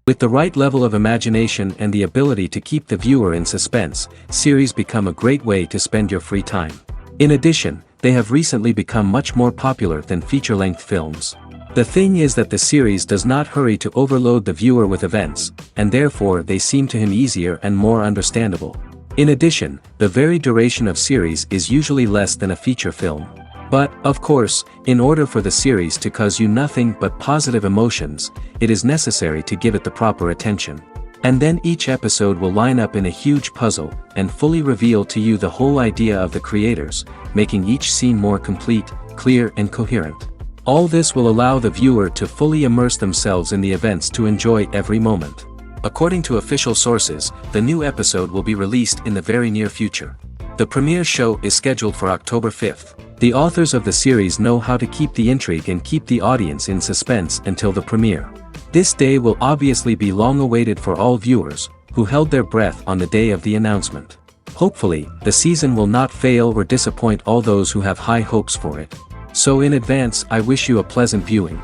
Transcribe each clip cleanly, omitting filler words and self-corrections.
With the right level of imagination and the ability to keep the viewer in suspense, series become a great way to spend your free time. In addition, they have recently become much more popular than feature-length films. The thing is that the series does not hurry to overload the viewer with events, and therefore they seem to him easier and more understandable. In addition, the very duration of series is usually less than a feature film. But, of course, in order for the series to cause you nothing but positive emotions, it is necessary to give it the proper attention. And then each episode will line up in a huge puzzle, and fully reveal to you the whole idea of the creators, making each scene more complete, clear and coherent. All this will allow the viewer to fully immerse themselves in the events to enjoy every moment. According to official sources, the new episode will be released in the very near future. The premiere show is scheduled for October 5th. The authors of the series know how to keep the intrigue and keep the audience in suspense until the premiere. This day will obviously be long awaited for all viewers, who held their breath on the day of the announcement. Hopefully, the season will not fail or disappoint all those who have high hopes for it. So in advance, I wish you a pleasant viewing.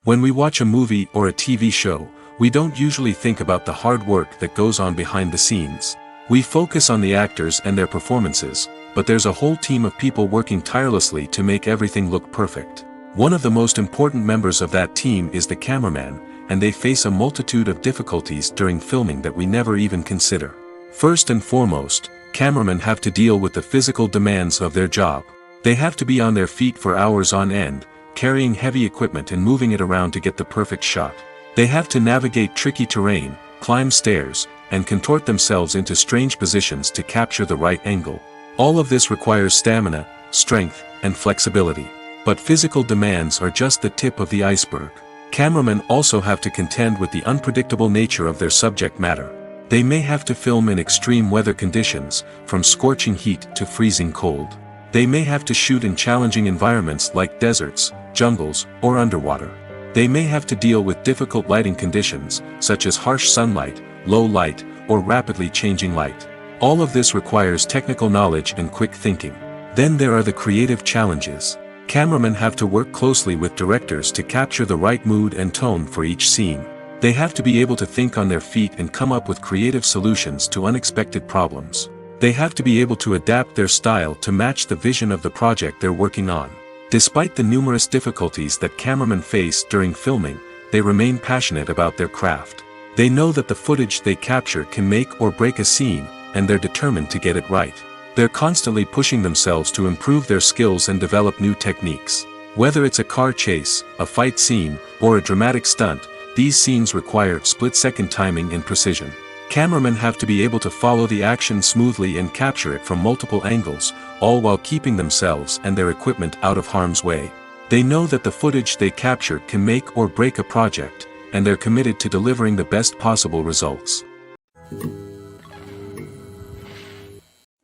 When we watch a movie or a TV show, we don't usually think about the hard work that goes on behind the scenes. We focus on the actors and their performances, but there's a whole team of people working tirelessly to make everything look perfect. One of the most important members of that team is the cameraman, and they face a multitude of difficulties during filming that we never even consider. First and foremost, cameramen have to deal with the physical demands of their job. They have to be on their feet for hours on end, carrying heavy equipment and moving it around to get the perfect shot. They have to navigate tricky terrain, climb stairs, and contort themselves into strange positions to capture the right angle. All of this requires stamina, strength, and flexibility. But physical demands are just the tip of the iceberg. Cameramen also have to contend with the unpredictable nature of their subject matter. They may have to film in extreme weather conditions, from scorching heat to freezing cold. They may have to shoot in challenging environments like deserts, jungles, or underwater. They may have to deal with difficult lighting conditions, such as harsh sunlight, low light, or rapidly changing light. All of this requires technical knowledge and quick thinking. Then there are the creative challenges. Cameramen have to work closely with directors to capture the right mood and tone for each scene. They have to be able to think on their feet and come up with creative solutions to unexpected problems. They have to be able to adapt their style to match the vision of the project they're working on. Despite the numerous difficulties that cameramen face during filming, they remain passionate about their craft. They know that the footage they capture can make or break a scene, and they're determined to get it right. They're constantly pushing themselves to improve their skills and develop new techniques. Whether it's a car chase, a fight scene, or a dramatic stunt, these scenes require split-second timing and precision. Cameramen have to be able to follow the action smoothly and capture it from multiple angles, all while keeping themselves and their equipment out of harm's way. They know that the footage they capture can make or break a project, and they're committed to delivering the best possible results.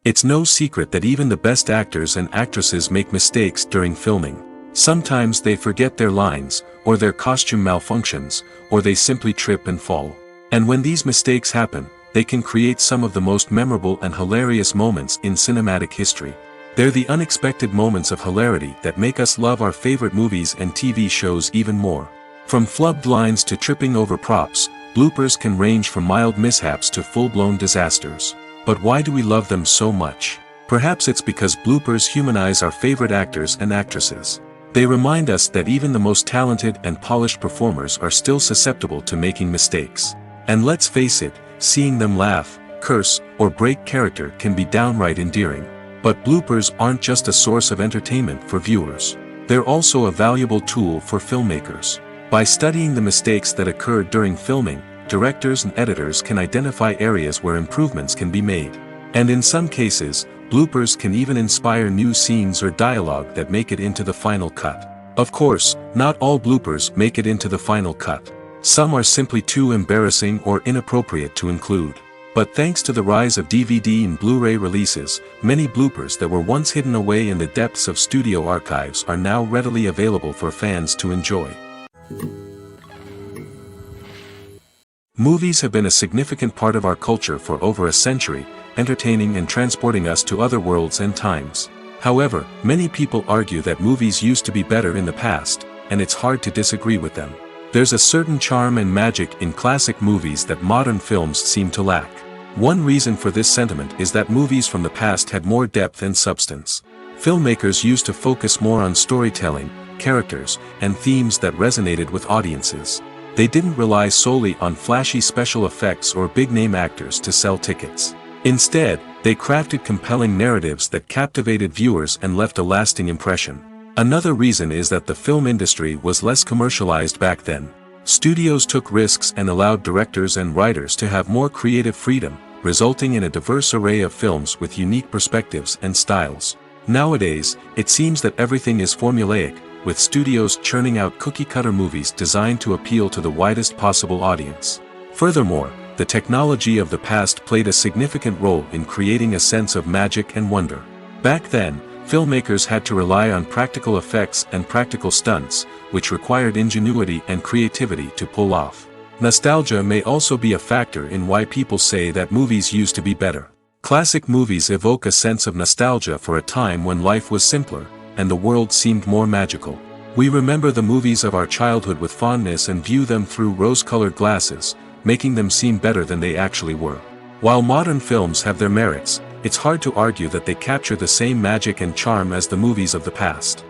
It's no secret that even the best actors and actresses make mistakes during filming. Sometimes they forget their lines, or their costume malfunctions, or they simply trip and fall. And when these mistakes happen, they can create some of the most memorable and hilarious moments in cinematic history. They're the unexpected moments of hilarity that make us love our favorite movies and TV shows even more. From flubbed lines to tripping over props, bloopers can range from mild mishaps to full-blown disasters. But why do we love them so much? Perhaps it's because bloopers humanize our favorite actors and actresses. They remind us that even the most talented and polished performers are still susceptible to making mistakes. And let's face it, seeing them laugh, curse, or break character can be downright endearing. But bloopers aren't just a source of entertainment for viewers. They're also a valuable tool for filmmakers. By studying the mistakes that occurred during filming, directors and editors can identify areas where improvements can be made. And in some cases, bloopers can even inspire new scenes or dialogue that make it into the final cut. Of course, not all bloopers make it into the final cut. Some are simply too embarrassing or inappropriate to include. But thanks to the rise of DVD and Blu-ray releases, many bloopers that were once hidden away in the depths of studio archives are now readily available for fans to enjoy. Movies have been a significant part of our culture for over a century, entertaining and transporting us to other worlds and times. However, many people argue that movies used to be better in the past, and it's hard to disagree with them. There's a certain charm and magic in classic movies that modern films seem to lack. One reason for this sentiment is that movies from the past had more depth and substance. Filmmakers used to focus more on storytelling, characters, and themes that resonated with audiences. They didn't rely solely on flashy special effects or big-name actors to sell tickets. Instead, they crafted compelling narratives that captivated viewers and left a lasting impression. Another reason is that the film industry was less commercialized back then. Studios took risks and allowed directors and writers to have more creative freedom, resulting in a diverse array of films with unique perspectives and styles. Nowadays, it seems that everything is formulaic, with studios churning out cookie-cutter movies designed to appeal to the widest possible audience. Furthermore, the technology of the past played a significant role in creating a sense of magic and wonder. Back then, filmmakers had to rely on practical effects and practical stunts, which required ingenuity and creativity to pull off. Nostalgia may also be a factor in why people say that movies used to be better. Classic movies evoke a sense of nostalgia for a time when life was simpler, and the world seemed more magical. We remember the movies of our childhood with fondness and view them through rose-colored glasses, making them seem better than they actually were. While modern films have their merits, it's hard to argue that they capture the same magic and charm as the movies of the past.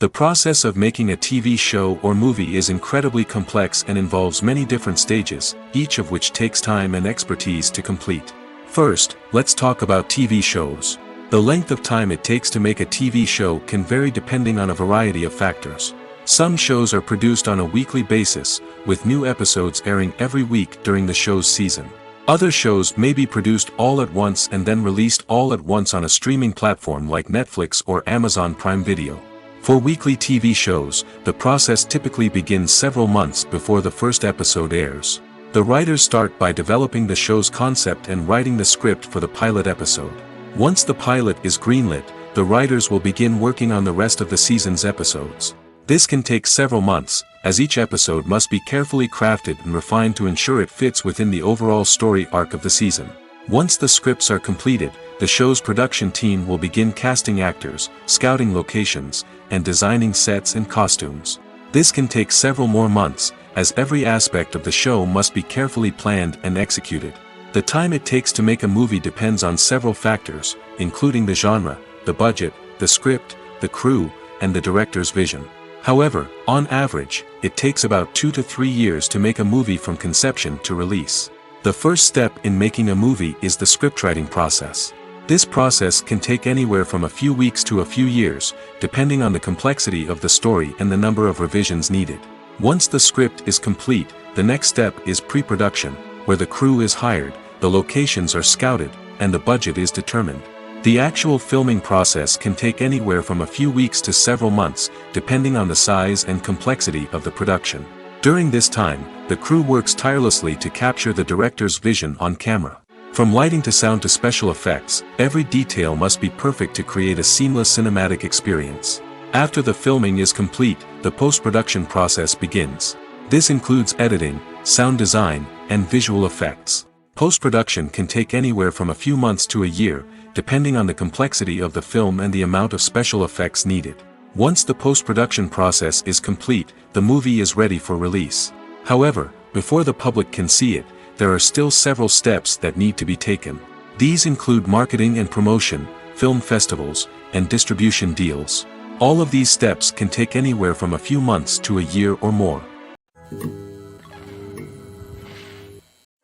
The process of making a TV show or movie is incredibly complex and involves many different stages, each of which takes time and expertise to complete. First, let's talk about TV shows. The length of time it takes to make a TV show can vary depending on a variety of factors. Some shows are produced on a weekly basis, with new episodes airing every week during the show's season. Other shows may be produced all at once and then released all at once on a streaming platform like Netflix or Amazon Prime Video. For weekly TV shows, the process typically begins several months before the first episode airs. The writers start by developing the show's concept and writing the script for the pilot episode. Once the pilot is greenlit, the writers will begin working on the rest of the season's episodes. This can take several months, as each episode must be carefully crafted and refined to ensure it fits within the overall story arc of the season. Once the scripts are completed, the show's production team will begin casting actors, scouting locations, and designing sets and costumes. This can take several more months, as every aspect of the show must be carefully planned and executed. The time it takes to make a movie depends on several factors, including the genre, the budget, the script, the crew, and the director's vision. However, on average, it takes about 2 to 3 years to make a movie from conception to release. The first step in making a movie is the scriptwriting process. This process can take anywhere from a few weeks to a few years, depending on the complexity of the story and the number of revisions needed. Once the script is complete, the next step is pre-production, where the crew is hired, the locations are scouted, and the budget is determined. The actual filming process can take anywhere from a few weeks to several months, depending on the size and complexity of the production. During this time, the crew works tirelessly to capture the director's vision on camera. From lighting to sound to special effects, every detail must be perfect to create a seamless cinematic experience. After the filming is complete, the post-production process begins. This includes editing, sound design, and visual effects. Post-production can take anywhere from a few months to a year, depending on the complexity of the film and the amount of special effects needed. Once the post-production process is complete, the movie is ready for release. However, before the public can see it, there are still several steps that need to be taken. These include marketing and promotion, film festivals, and distribution deals. All of these steps can take anywhere from a few months to a year or more.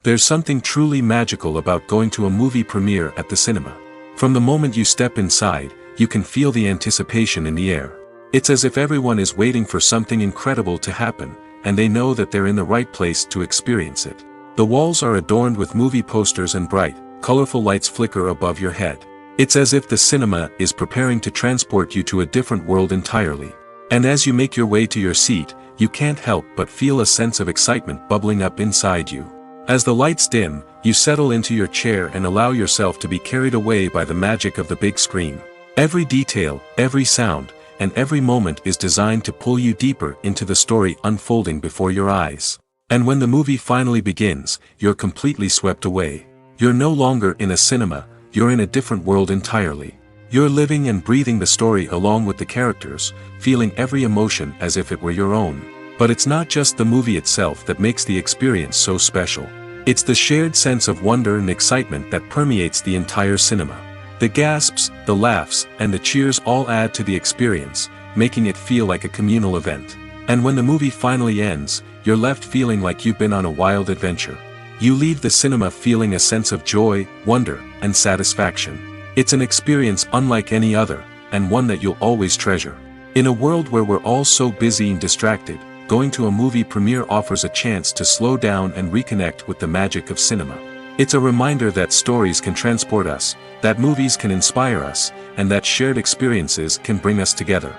There's something truly magical about going to a movie premiere at the cinema. From the moment you step inside, you can feel the anticipation in the air. It's as if everyone is waiting for something incredible to happen, and they know that they're in the right place to experience it. The walls are adorned with movie posters and bright, colorful lights flicker above your head. It's as if the cinema is preparing to transport you to a different world entirely. And as you make your way to your seat, you can't help but feel a sense of excitement bubbling up inside you. As the lights dim, you settle into your chair and allow yourself to be carried away by the magic of the big screen. Every detail, every sound, and every moment is designed to pull you deeper into the story unfolding before your eyes. And when the movie finally begins, you're completely swept away. You're no longer in a cinema, you're in a different world entirely. You're living and breathing the story along with the characters, feeling every emotion as if it were your own. But it's not just the movie itself that makes the experience so special. It's the shared sense of wonder and excitement that permeates the entire cinema. The gasps, the laughs, and the cheers all add to the experience, making it feel like a communal event. And when the movie finally ends, you're left feeling like you've been on a wild adventure. You leave the cinema feeling a sense of joy, wonder, and satisfaction. It's an experience unlike any other, and one that you'll always treasure. In a world where we're all so busy and distracted, going to a movie premiere offers a chance to slow down and reconnect with the magic of cinema. It's a reminder that stories can transport us, that movies can inspire us, and that shared experiences can bring us together.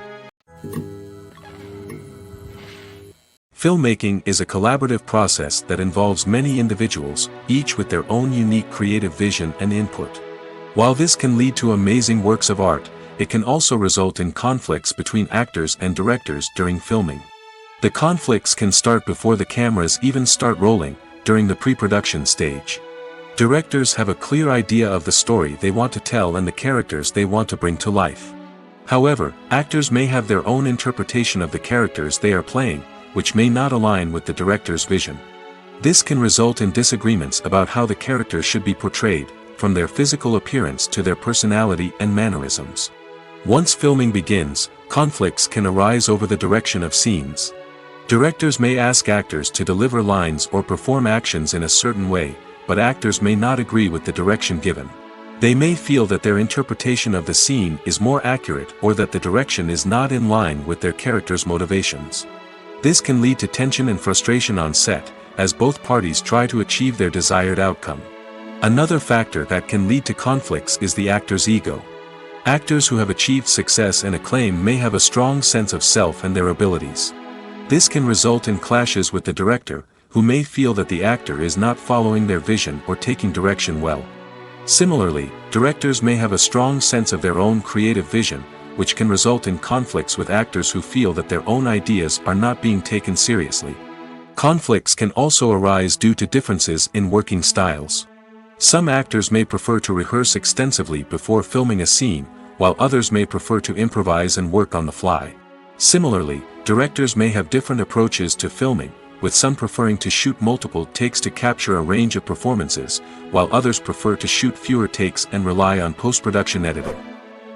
Filmmaking is a collaborative process that involves many individuals, each with their own unique creative vision and input. While this can lead to amazing works of art, it can also result in conflicts between actors and directors during filming. The conflicts can start before the cameras even start rolling, during the pre-production stage. Directors have a clear idea of the story they want to tell and the characters they want to bring to life. However, actors may have their own interpretation of the characters they are playing, which may not align with the director's vision. This can result in disagreements about how the characters should be portrayed, from their physical appearance to their personality and mannerisms. Once filming begins, conflicts can arise over the direction of scenes. Directors may ask actors to deliver lines or perform actions in a certain way, but actors may not agree with the direction given. They may feel that their interpretation of the scene is more accurate or that the direction is not in line with their character's motivations. This can lead to tension and frustration on set, as both parties try to achieve their desired outcome. Another factor that can lead to conflicts is the actor's ego. Actors who have achieved success and acclaim may have a strong sense of self and their abilities. This can result in clashes with the director, who may feel that the actor is not following their vision or taking direction well. Similarly, directors may have a strong sense of their own creative vision, which can result in conflicts with actors who feel that their own ideas are not being taken seriously. Conflicts can also arise due to differences in working styles. Some actors may prefer to rehearse extensively before filming a scene, while others may prefer to improvise and work on the fly. Similarly, directors may have different approaches to filming, with some preferring to shoot multiple takes to capture a range of performances, while others prefer to shoot fewer takes and rely on post-production editing.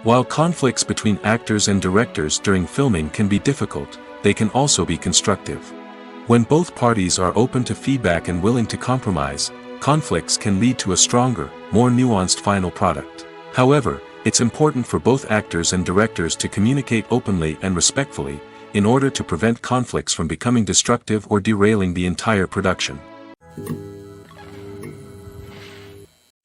While conflicts between actors and directors during filming can be difficult, they can also be constructive. When both parties are open to feedback and willing to compromise, conflicts can lead to a stronger, more nuanced final product. However, it's important for both actors and directors to communicate openly and respectfully, in order to prevent conflicts from becoming destructive or derailing the entire production.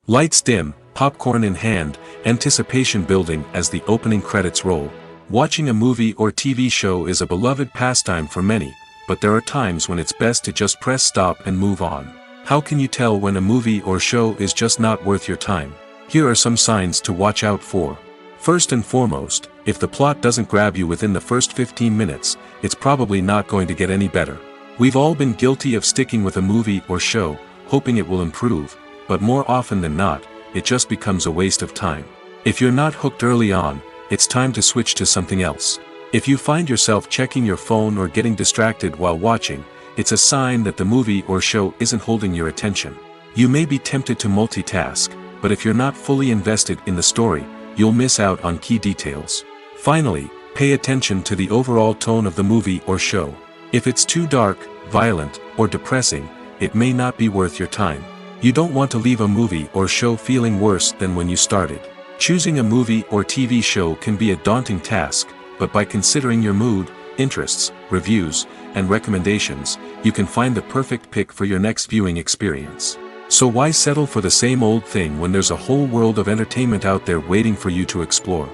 Lights dim, popcorn in hand, anticipation building as the opening credits roll. Watching a movie or TV show is a beloved pastime for many, but there are times when it's best to just press stop and move on. How can you tell when a movie or show is just not worth your time? Here are some signs to watch out for. First and foremost, if the plot doesn't grab you within the first 15 minutes, it's probably not going to get any better. We've all been guilty of sticking with a movie or show, hoping it will improve, but more often than not, it just becomes a waste of time. If you're not hooked early on, it's time to switch to something else. If you find yourself checking your phone or getting distracted while watching, it's a sign that the movie or show isn't holding your attention. You may be tempted to multitask, but if you're not fully invested in the story, you'll miss out on key details. Finally, pay attention to the overall tone of the movie or show. If it's too dark, violent, or depressing, it may not be worth your time. You don't want to leave a movie or show feeling worse than when you started. Choosing a movie or TV show can be a daunting task, but by considering your mood, interests, reviews, and recommendations, you can find the perfect pick for your next viewing experience. So why settle for the same old thing when there's a whole world of entertainment out there waiting for you to explore?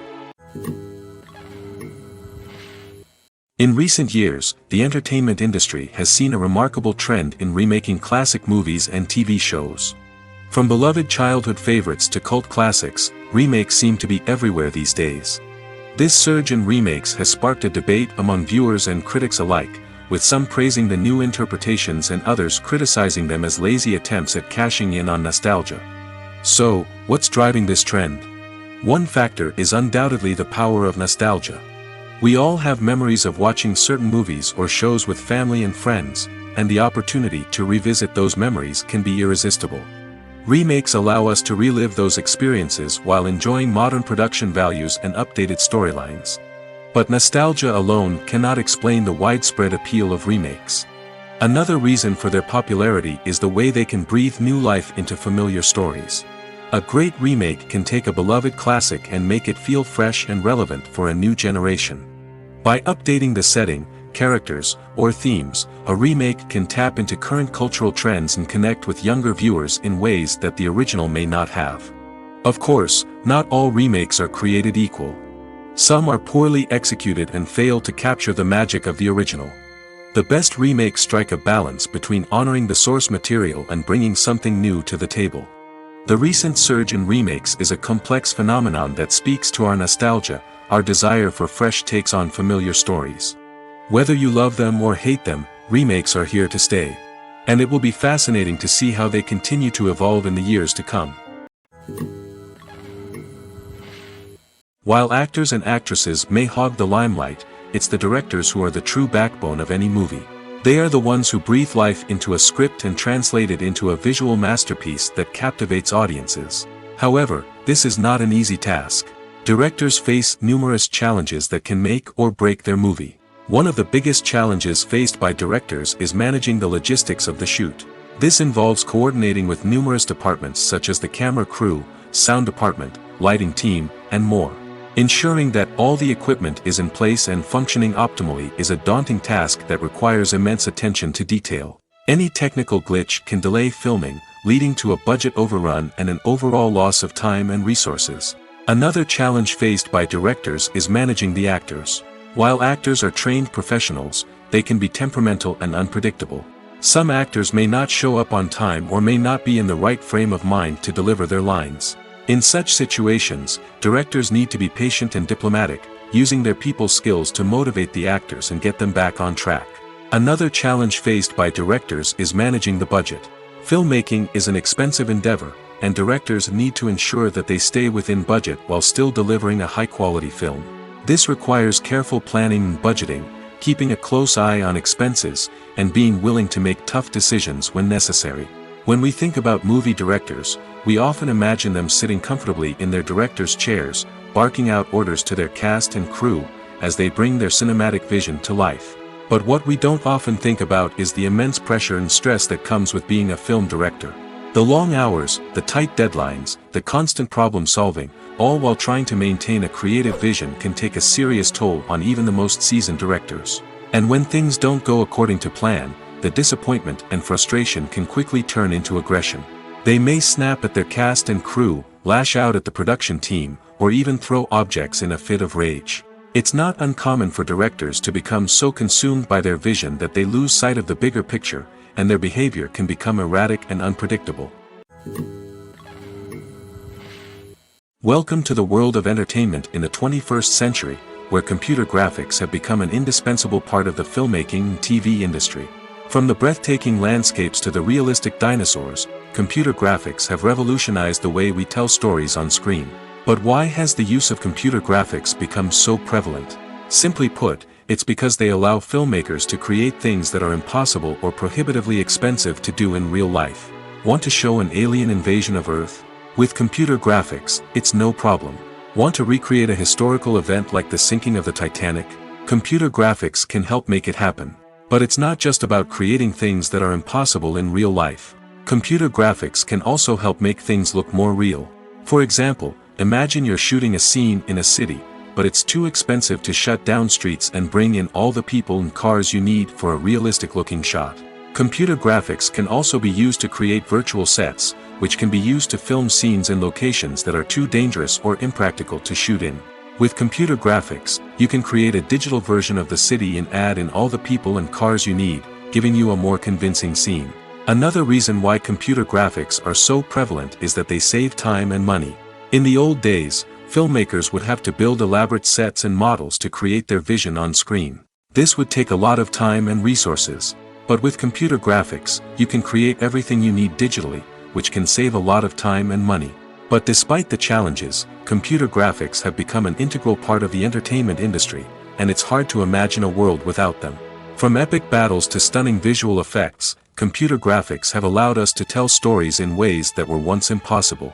In recent years, the entertainment industry has seen a remarkable trend in remaking classic movies and TV shows. From beloved childhood favorites to cult classics, remakes seem to be everywhere these days. This surge in remakes has sparked a debate among viewers and critics alike, with some praising the new interpretations and others criticizing them as lazy attempts at cashing in on nostalgia. So, what's driving this trend? One factor is undoubtedly the power of nostalgia. We all have memories of watching certain movies or shows with family and friends, and the opportunity to revisit those memories can be irresistible. Remakes allow us to relive those experiences while enjoying modern production values and updated storylines. But nostalgia alone cannot explain the widespread appeal of remakes. Another reason for their popularity is the way they can breathe new life into familiar stories. A great remake can take a beloved classic and make it feel fresh and relevant for a new generation. By updating the setting, characters, or themes, a remake can tap into current cultural trends and connect with younger viewers in ways that the original may not have. Of course, not all remakes are created equal. Some are poorly executed and fail to capture the magic of the original. The best remakes strike a balance between honoring the source material and bringing something new to the table. The recent surge in remakes is a complex phenomenon that speaks to our nostalgia, our desire for fresh takes on familiar stories. Whether you love them or hate them, remakes are here to stay. And it will be fascinating to see how they continue to evolve in the years to come. While actors and actresses may hog the limelight, it's the directors who are the true backbone of any movie. They are the ones who breathe life into a script and translate it into a visual masterpiece that captivates audiences. However, this is not an easy task. Directors face numerous challenges that can make or break their movie. One of the biggest challenges faced by directors is managing the logistics of the shoot. This involves coordinating with numerous departments such as the camera crew, sound department, lighting team, and more. Ensuring that all the equipment is in place and functioning optimally is a daunting task that requires immense attention to detail. Any technical glitch can delay filming, leading to a budget overrun and an overall loss of time and resources. Another challenge faced by directors is managing the actors. While actors are trained professionals, they can be temperamental and unpredictable. Some actors may not show up on time or may not be in the right frame of mind to deliver their lines. In such situations, directors need to be patient and diplomatic, using their people skills to motivate the actors and get them back on track. Another challenge faced by directors is managing the budget. Filmmaking is an expensive endeavor, and directors need to ensure that they stay within budget while still delivering a high-quality film. This requires careful planning and budgeting, keeping a close eye on expenses, and being willing to make tough decisions when necessary. When we think about movie directors, we often imagine them sitting comfortably in their director's chairs, barking out orders to their cast and crew, as they bring their cinematic vision to life. But what we don't often think about is the immense pressure and stress that comes with being a film director. The long hours, the tight deadlines, the constant problem solving, all while trying to maintain a creative vision can take a serious toll on even the most seasoned directors. And when things don't go according to plan, the disappointment and frustration can quickly turn into aggression. They may snap at their cast and crew, lash out at the production team, or even throw objects in a fit of rage. It's not uncommon for directors to become so consumed by their vision that they lose sight of the bigger picture, and their behavior can become erratic and unpredictable. Welcome to the world of entertainment in the 21st century, where computer graphics have become an indispensable part of the filmmaking and TV industry. From the breathtaking landscapes to the realistic dinosaurs, computer graphics have revolutionized the way we tell stories on screen. But why has the use of computer graphics become so prevalent? Simply put, it's because they allow filmmakers to create things that are impossible or prohibitively expensive to do in real life. Want to show an alien invasion of Earth? With computer graphics, it's no problem. Want to recreate a historical event like the sinking of the Titanic? Computer graphics can help make it happen. But it's not just about creating things that are impossible in real life. Computer graphics can also help make things look more real. For example, imagine you're shooting a scene in a city, but it's too expensive to shut down streets and bring in all the people and cars you need for a realistic-looking shot. Computer graphics can also be used to create virtual sets, which can be used to film scenes in locations that are too dangerous or impractical to shoot in. With computer graphics, you can create a digital version of the city and add in all the people and cars you need, giving you a more convincing scene. Another reason why computer graphics are so prevalent is that they save time and money. In the old days, filmmakers would have to build elaborate sets and models to create their vision on screen. This would take a lot of time and resources. But with computer graphics, you can create everything you need digitally, which can save a lot of time and money. But despite the challenges, computer graphics have become an integral part of the entertainment industry, and it's hard to imagine a world without them. From epic battles to stunning visual effects, computer graphics have allowed us to tell stories in ways that were once impossible.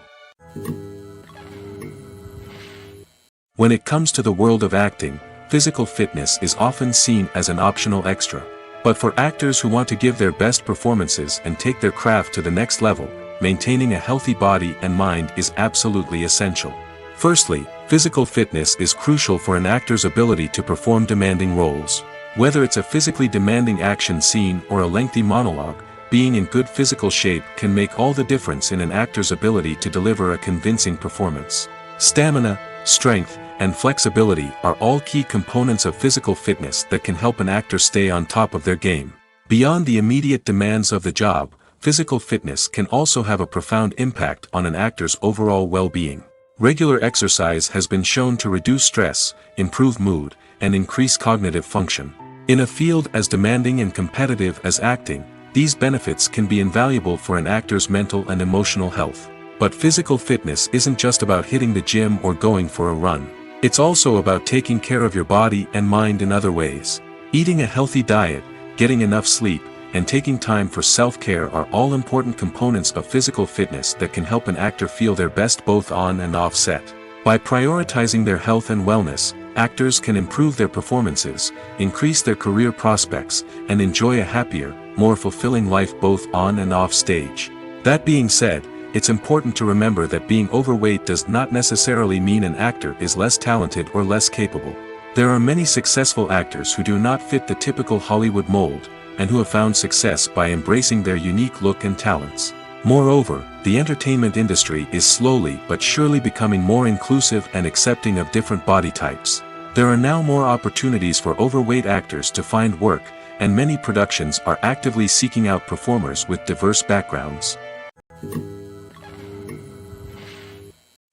When it comes to the world of acting, physical fitness is often seen as an optional extra. But for actors who want to give their best performances and take their craft to the next level, maintaining a healthy body and mind is absolutely essential. Firstly, physical fitness is crucial for an actor's ability to perform demanding roles. Whether it's a physically demanding action scene or a lengthy monologue, being in good physical shape can make all the difference in an actor's ability to deliver a convincing performance. Stamina, strength, and flexibility are all key components of physical fitness that can help an actor stay on top of their game. Beyond the immediate demands of the job, physical fitness can also have a profound impact on an actor's overall well-being. Regular exercise has been shown to reduce stress, improve mood, and increase cognitive function. In a field as demanding and competitive as acting, these benefits can be invaluable for an actor's mental and emotional health. But physical fitness isn't just about hitting the gym or going for a run. It's also about taking care of your body and mind in other ways. Eating a healthy diet, getting enough sleep, and taking time for self-care are all important components of physical fitness that can help an actor feel their best both on and off set. By prioritizing their health and wellness, actors can improve their performances, increase their career prospects, and enjoy a happier, more fulfilling life both on and off stage. That being said, it's important to remember that being overweight does not necessarily mean an actor is less talented or less capable. There are many successful actors who do not fit the typical Hollywood mold, and who have found success by embracing their unique look and talents. Moreover, the entertainment industry is slowly but surely becoming more inclusive and accepting of different body types. There are now more opportunities for overweight actors to find work, and many productions are actively seeking out performers with diverse backgrounds.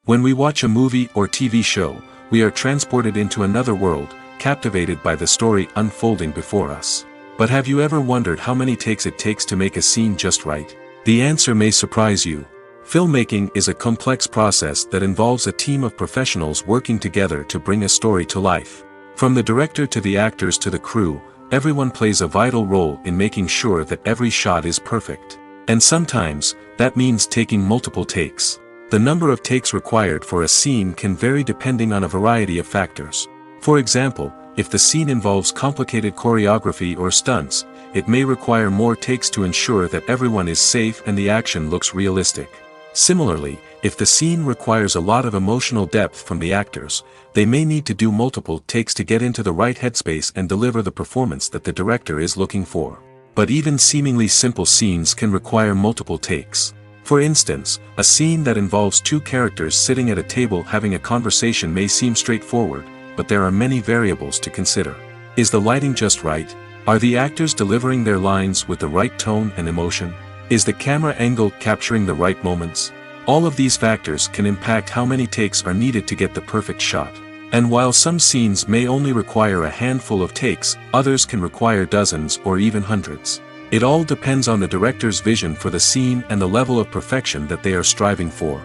When we watch a movie or TV show, we are transported into another world, captivated by the story unfolding before us. But have you ever wondered how many takes it takes to make a scene just right? The answer may surprise you. Filmmaking is a complex process that involves a team of professionals working together to bring a story to life. From the director to the actors to the crew, everyone plays a vital role in making sure that every shot is perfect. And sometimes, that means taking multiple takes. The number of takes required for a scene can vary depending on a variety of factors. For example, if the scene involves complicated choreography or stunts, it may require more takes to ensure that everyone is safe and the action looks realistic. Similarly, if the scene requires a lot of emotional depth from the actors, they may need to do multiple takes to get into the right headspace and deliver the performance that the director is looking for. But even seemingly simple scenes can require multiple takes. For instance, a scene that involves two characters sitting at a table having a conversation may seem straightforward, but there are many variables to consider. Is the lighting just right? Are the actors delivering their lines with the right tone and emotion? Is the camera angle capturing the right moments? All of these factors can impact how many takes are needed to get the perfect shot. And while some scenes may only require a handful of takes, others can require dozens or even hundreds. It all depends on the director's vision for the scene and the level of perfection that they are striving for.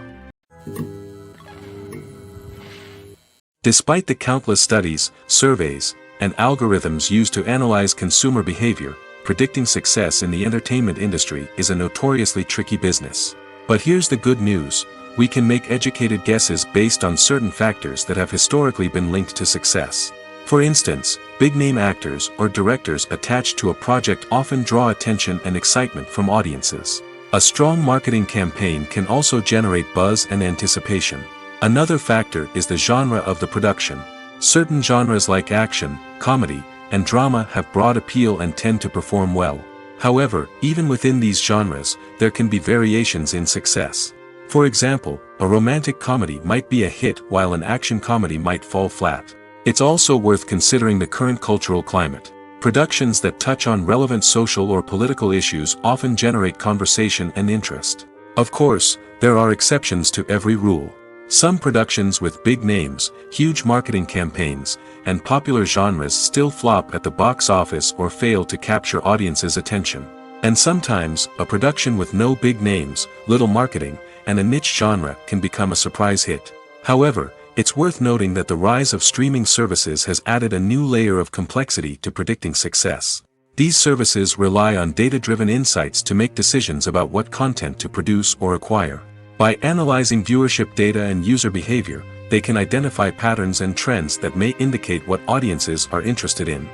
Despite the countless studies, surveys, and algorithms used to analyze consumer behavior, predicting success in the entertainment industry is a notoriously tricky business. But here's the good news: we can make educated guesses based on certain factors that have historically been linked to success. For instance, big-name actors or directors attached to a project often draw attention and excitement from audiences. A strong marketing campaign can also generate buzz and anticipation. Another factor is the genre of the production. Certain genres like action, comedy, and drama have broad appeal and tend to perform well. However, even within these genres, there can be variations in success. For example, a romantic comedy might be a hit while an action comedy might fall flat. It's also worth considering the current cultural climate. Productions that touch on relevant social or political issues often generate conversation and interest. Of course, there are exceptions to every rule. Some productions with big names, huge marketing campaigns, and popular genres still flop at the box office or fail to capture audiences' attention. And sometimes, a production with no big names, little marketing, and a niche genre can become a surprise hit. However, it's worth noting that the rise of streaming services has added a new layer of complexity to predicting success. These services rely on data-driven insights to make decisions about what content to produce or acquire. By analyzing viewership data and user behavior, they can identify patterns and trends that may indicate what audiences are interested in.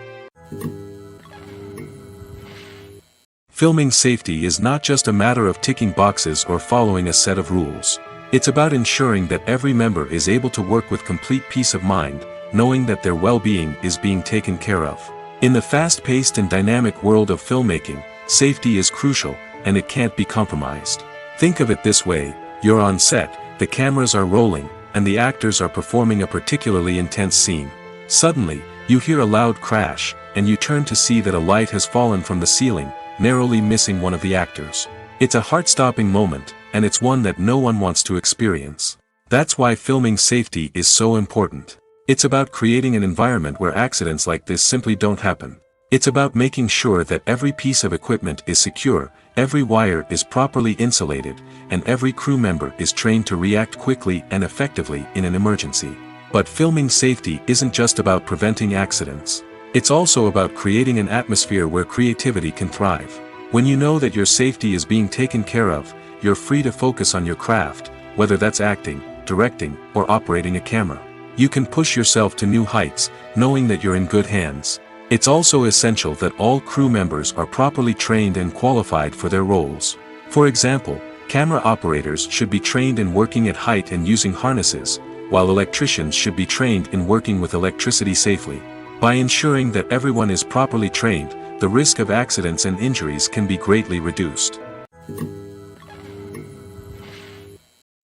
Filming safety is not just a matter of ticking boxes or following a set of rules. It's about ensuring that every member is able to work with complete peace of mind, knowing that their well-being is being taken care of. In the fast-paced and dynamic world of filmmaking, safety is crucial, and it can't be compromised. Think of it this way: you're on set, the cameras are rolling, and the actors are performing a particularly intense scene. Suddenly, you hear a loud crash, and you turn to see that a light has fallen from the ceiling, narrowly missing one of the actors. It's a heart-stopping moment, and it's one that no one wants to experience. That's why filming safety is so important. It's about creating an environment where accidents like this simply don't happen. It's about making sure that every piece of equipment is secure, every wire is properly insulated, and every crew member is trained to react quickly and effectively in an emergency. But filming safety isn't just about preventing accidents. It's also about creating an atmosphere where creativity can thrive. When you know that your safety is being taken care of, you're free to focus on your craft, whether that's acting, directing, or operating a camera. You can push yourself to new heights, knowing that you're in good hands. It's also essential that all crew members are properly trained and qualified for their roles. For example, camera operators should be trained in working at height and using harnesses, while electricians should be trained in working with electricity safely. By ensuring that everyone is properly trained, the risk of accidents and injuries can be greatly reduced.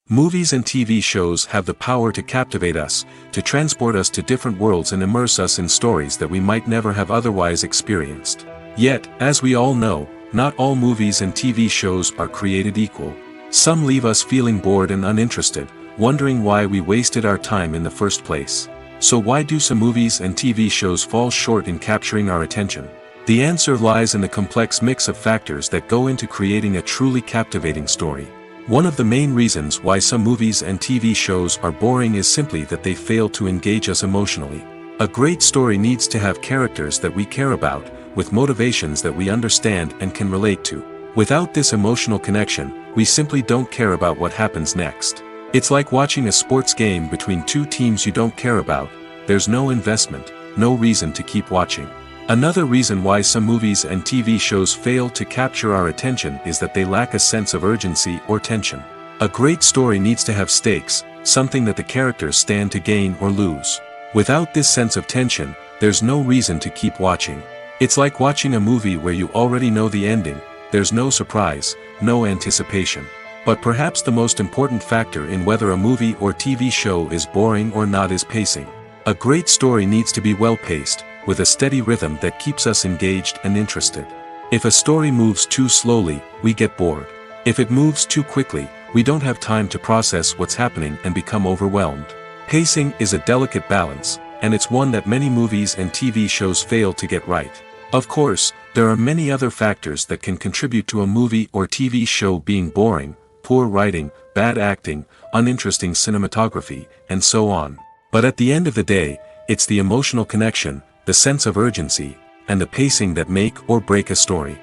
Movies and TV shows have the power to captivate us, to transport us to different worlds and immerse us in stories that we might never have otherwise experienced. Yet, as we all know, not all movies and TV shows are created equal. Some leave us feeling bored and uninterested, wondering why we wasted our time in the first place. So why do some movies and TV shows fall short in capturing our attention? The answer lies in the complex mix of factors that go into creating a truly captivating story. One of the main reasons why some movies and TV shows are boring is simply that they fail to engage us emotionally. A great story needs to have characters that we care about, with motivations that we understand and can relate to. Without this emotional connection, we simply don't care about what happens next. It's like watching a sports game between two teams you don't care about. There's no investment, no reason to keep watching. Another reason why some movies and TV shows fail to capture our attention is that they lack a sense of urgency or tension. A great story needs to have stakes, something that the characters stand to gain or lose. Without this sense of tension, there's no reason to keep watching. It's like watching a movie where you already know the ending. There's no surprise, no anticipation. But perhaps the most important factor in whether a movie or TV show is boring or not is pacing. A great story needs to be well-paced, with a steady rhythm that keeps us engaged and interested. If a story moves too slowly, we get bored. If it moves too quickly, we don't have time to process what's happening and become overwhelmed. Pacing is a delicate balance, and it's one that many movies and TV shows fail to get right. Of course, there are many other factors that can contribute to a movie or TV show being boring: poor writing, bad acting, uninteresting cinematography, and so on. But at the end of the day, it's the emotional connection, the sense of urgency, and the pacing that make or break a story.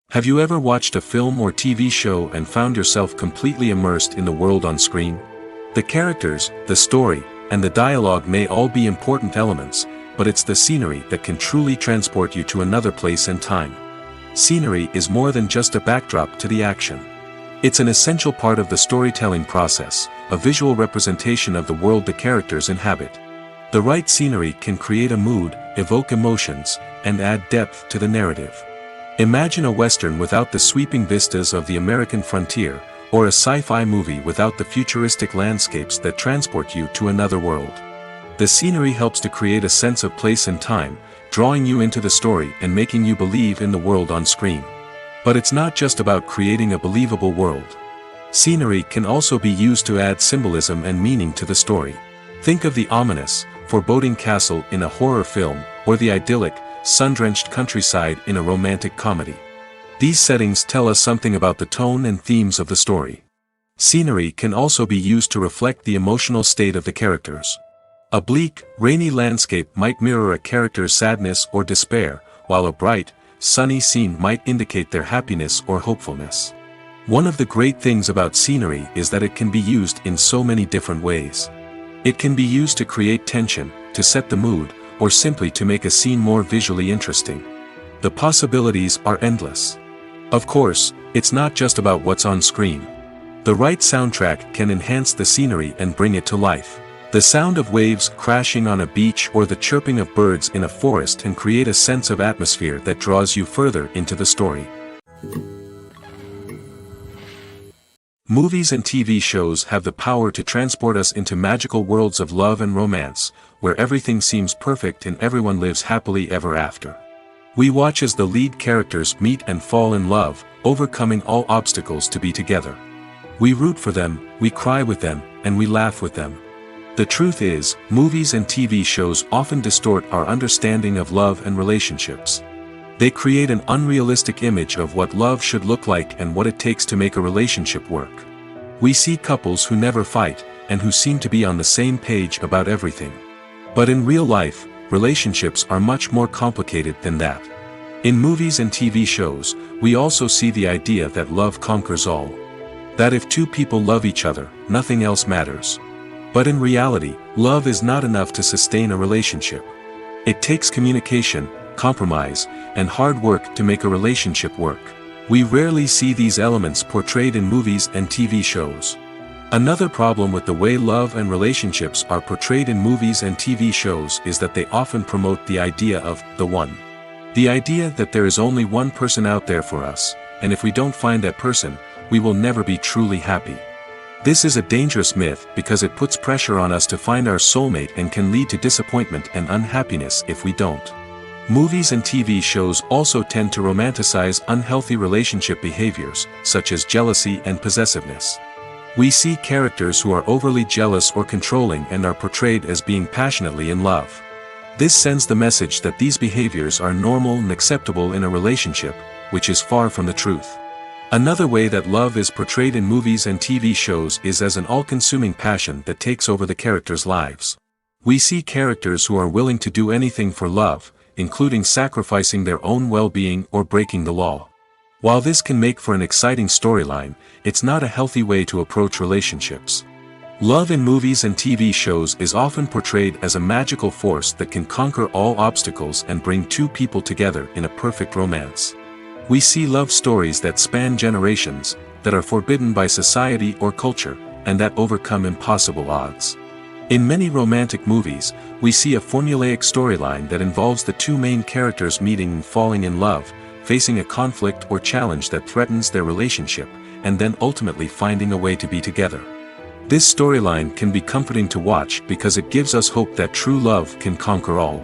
Have you ever watched a film or TV show and found yourself completely immersed in the world on screen? The characters, the story, and the dialogue may all be important elements, but it's the scenery that can truly transport you to another place and time. Scenery is more than just a backdrop to the action. It's an essential part of the storytelling process, a visual representation of the world the characters inhabit. The right scenery can create a mood, evoke emotions, and add depth to the narrative. Imagine a Western without the sweeping vistas of the American frontier, or a sci-fi movie without the futuristic landscapes that transport you to another world. The scenery helps to create a sense of place and time, drawing you into the story and making you believe in the world on screen. But it's not just about creating a believable world. Scenery can also be used to add symbolism and meaning to the story. Think of the ominous, foreboding castle in a horror film, or the idyllic, sun-drenched countryside in a romantic comedy. These settings tell us something about the tone and themes of the story. Scenery can also be used to reflect the emotional state of the characters. A bleak, rainy landscape might mirror a character's sadness or despair, while a bright, sunny scene might indicate their happiness or hopefulness. One of the great things about scenery is that it can be used in so many different ways. It can be used to create tension, to set the mood, or simply to make a scene more visually interesting. The possibilities are endless. Of course, it's not just about what's on screen. The right soundtrack can enhance the scenery and bring it to life. The sound of waves crashing on a beach or the chirping of birds in a forest can create a sense of atmosphere that draws you further into the story. Movies and TV shows have the power to transport us into magical worlds of love and romance, where everything seems perfect and everyone lives happily ever after. We watch as the lead characters meet and fall in love, overcoming all obstacles to be together. We root for them, we cry with them, and we laugh with them. The truth is, movies and TV shows often distort our understanding of love and relationships. They create an unrealistic image of what love should look like and what it takes to make a relationship work. We see couples who never fight, and who seem to be on the same page about everything. But in real life, relationships are much more complicated than that. In movies and TV shows, we also see the idea that love conquers all. That if two people love each other, nothing else matters. But in reality, love is not enough to sustain a relationship. It takes communication, compromise, and hard work to make a relationship work. We rarely see these elements portrayed in movies and TV shows. Another problem with the way love and relationships are portrayed in movies and TV shows is that they often promote the idea of the one. The idea that there is only one person out there for us, and if we don't find that person, we will never be truly happy. This is a dangerous myth because it puts pressure on us to find our soulmate and can lead to disappointment and unhappiness if we don't. Movies and TV shows also tend to romanticize unhealthy relationship behaviors, such as jealousy and possessiveness. We see characters who are overly jealous or controlling and are portrayed as being passionately in love. This sends the message that these behaviors are normal and acceptable in a relationship, which is far from the truth. Another way that love is portrayed in movies and TV shows is as an all-consuming passion that takes over the characters' lives. We see characters who are willing to do anything for love, including sacrificing their own well-being or breaking the law. While this can make for an exciting storyline, it's not a healthy way to approach relationships. Love in movies and TV shows is often portrayed as a magical force that can conquer all obstacles and bring two people together in a perfect romance. We see love stories that span generations, that are forbidden by society or culture, and that overcome impossible odds. In many romantic movies, we see a formulaic storyline that involves the two main characters meeting and falling in love, facing a conflict or challenge that threatens their relationship, and then ultimately finding a way to be together. This storyline can be comforting to watch because it gives us hope that true love can conquer all.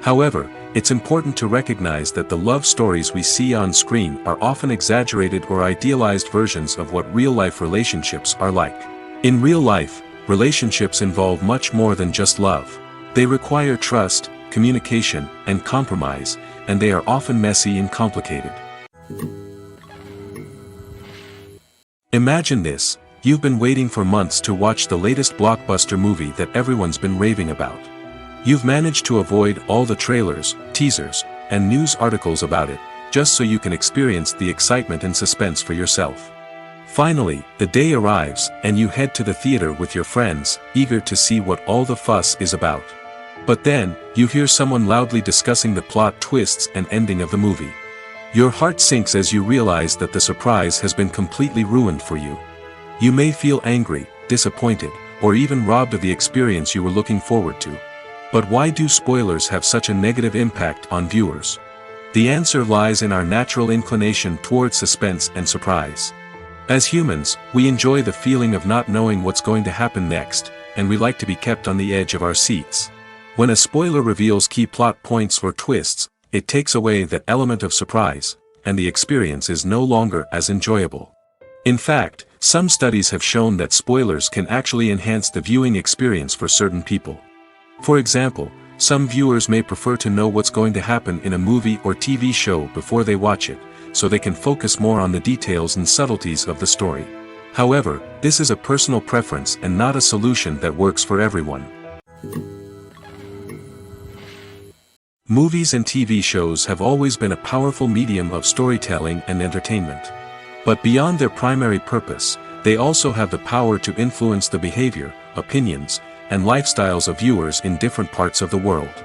However, it's important to recognize that the love stories we see on screen are often exaggerated or idealized versions of what real-life relationships are like. In real life, relationships involve much more than just love. They require trust, communication, and compromise, and they are often messy and complicated. Imagine this: you've been waiting for months to watch the latest blockbuster movie that everyone's been raving about. You've managed to avoid all the trailers, teasers, and news articles about it, just so you can experience the excitement and suspense for yourself. Finally, the day arrives, and you head to the theater with your friends, eager to see what all the fuss is about. But then, you hear someone loudly discussing the plot twists and ending of the movie. Your heart sinks as you realize that the surprise has been completely ruined for you. You may feel angry, disappointed, or even robbed of the experience you were looking forward to. But why do spoilers have such a negative impact on viewers? The answer lies in our natural inclination towards suspense and surprise. As humans, we enjoy the feeling of not knowing what's going to happen next, and we like to be kept on the edge of our seats. When a spoiler reveals key plot points or twists, it takes away that element of surprise, and the experience is no longer as enjoyable. In fact, some studies have shown that spoilers can actually enhance the viewing experience for certain people. For example, some viewers may prefer to know what's going to happen in a movie or TV show before they watch it, so they can focus more on the details and subtleties of the story. However, this is a personal preference and not a solution that works for everyone. Movies and TV shows have always been a powerful medium of storytelling and entertainment. But beyond their primary purpose, they also have the power to influence the behavior, opinions, and lifestyles of viewers in different parts of the world.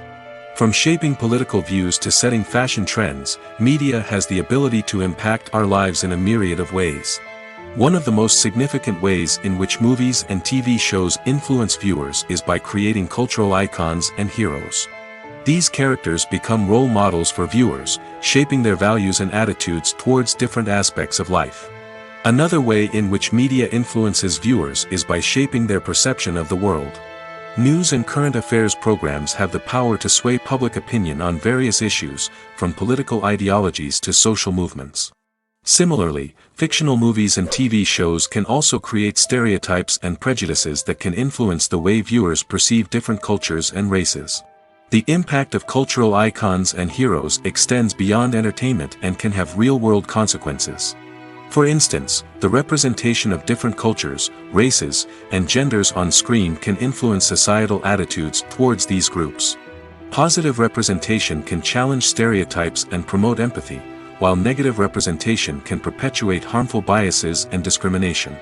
From shaping political views to setting fashion trends, media has the ability to impact our lives in a myriad of ways. One of the most significant ways in which movies and TV shows influence viewers is by creating cultural icons and heroes. These characters become role models for viewers, shaping their values and attitudes towards different aspects of life. Another way in which media influences viewers is by shaping their perception of the world. News and current affairs programs have the power to sway public opinion on various issues, from political ideologies to social movements. Similarly, fictional movies and TV shows can also create stereotypes and prejudices that can influence the way viewers perceive different cultures and races. The impact of cultural icons and heroes extends beyond entertainment and can have real-world consequences. For instance, the representation of different cultures, races, and genders on screen can influence societal attitudes towards these groups. Positive representation can challenge stereotypes and promote empathy, while negative representation can perpetuate harmful biases and discrimination.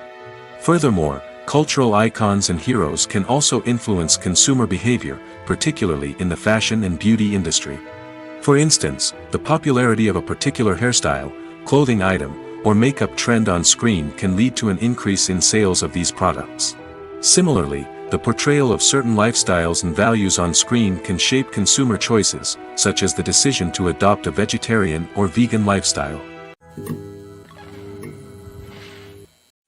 Furthermore, cultural icons and heroes can also influence consumer behavior, particularly in the fashion and beauty industry. For instance, the popularity of a particular hairstyle, clothing item, or makeup trend on screen can lead to an increase in sales of these products. Similarly, the portrayal of certain lifestyles and values on screen can shape consumer choices, such as the decision to adopt a vegetarian or vegan lifestyle.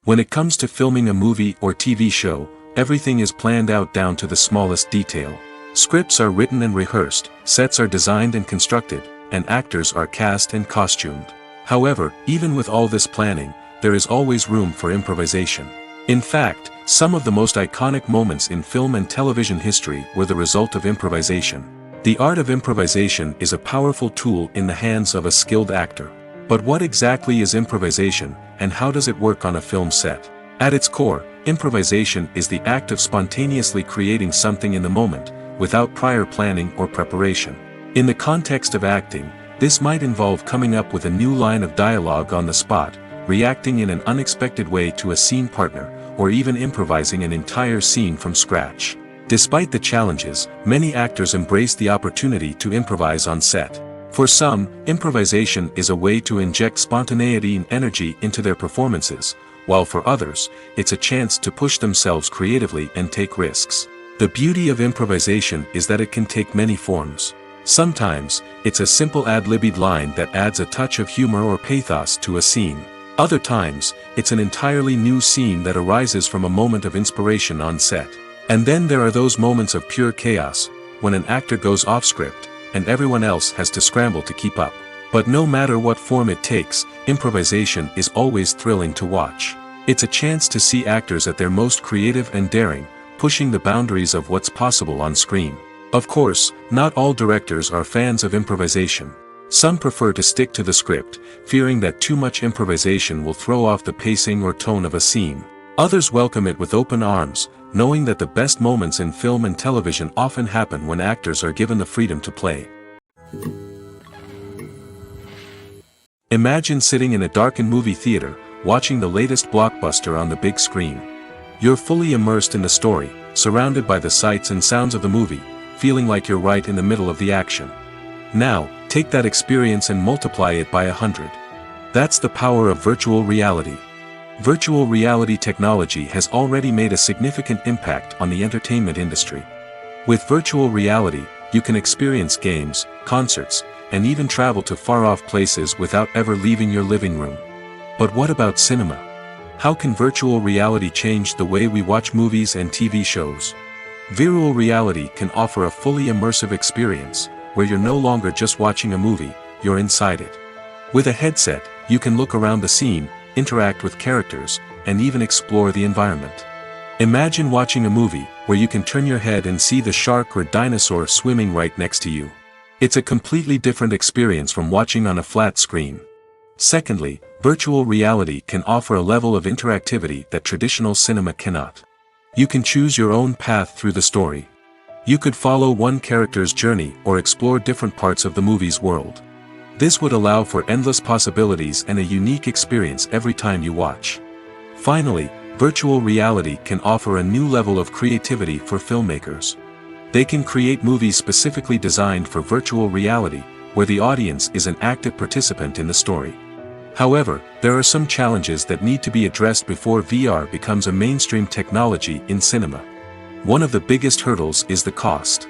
When it comes to filming a movie or TV show, everything is planned out down to the smallest detail. Scripts are written and rehearsed, sets are designed and constructed, and actors are cast and costumed. However, even with all this planning, there is always room for improvisation. In fact, some of the most iconic moments in film and television history were the result of improvisation. The art of improvisation is a powerful tool in the hands of a skilled actor. But what exactly is improvisation, and how does it work on a film set? At its core, improvisation is the act of spontaneously creating something in the moment, without prior planning or preparation. In the context of acting, this might involve coming up with a new line of dialogue on the spot, reacting in an unexpected way to a scene partner, or even improvising an entire scene from scratch. Despite the challenges, many actors embrace the opportunity to improvise on set. For some, improvisation is a way to inject spontaneity and energy into their performances, while for others, it's a chance to push themselves creatively and take risks. The beauty of improvisation is that it can take many forms. Sometimes, it's a simple ad-libbed line that adds a touch of humor or pathos to a scene. Other times, it's an entirely new scene that arises from a moment of inspiration on set. And then there are those moments of pure chaos, when an actor goes off script, and everyone else has to scramble to keep up. But no matter what form it takes, improvisation is always thrilling to watch. It's a chance to see actors at their most creative and daring, pushing the boundaries of what's possible on screen. Of course, not all directors are fans of improvisation. Some prefer to stick to the script, fearing that too much improvisation will throw off the pacing or tone of a scene. Others welcome it with open arms, knowing that the best moments in film and television often happen when actors are given the freedom to play. Imagine sitting in a darkened movie theater, watching the latest blockbuster on the big screen. You're fully immersed in the story, surrounded by the sights and sounds of the movie, feeling like you're right in the middle of the action. Now, take that experience and multiply it by 100. That's the power of virtual reality. Virtual reality technology has already made a significant impact on the entertainment industry. With virtual reality, you can experience games, concerts, and even travel to far-off places without ever leaving your living room. But what about cinema? How can virtual reality change the way we watch movies and TV shows? Virtual reality can offer a fully immersive experience, where you're no longer just watching a movie, you're inside it. With a headset, you can look around the scene, interact with characters, and even explore the environment. Imagine watching a movie, where you can turn your head and see the shark or dinosaur swimming right next to you. It's a completely different experience from watching on a flat screen. Secondly, virtual reality can offer a level of interactivity that traditional cinema cannot. You can choose your own path through the story. You could follow one character's journey or explore different parts of the movie's world. This would allow for endless possibilities and a unique experience every time you watch. Finally, virtual reality can offer a new level of creativity for filmmakers. They can create movies specifically designed for virtual reality, where the audience is an active participant in the story. However, there are some challenges that need to be addressed before VR becomes a mainstream technology in cinema. One of the biggest hurdles is the cost.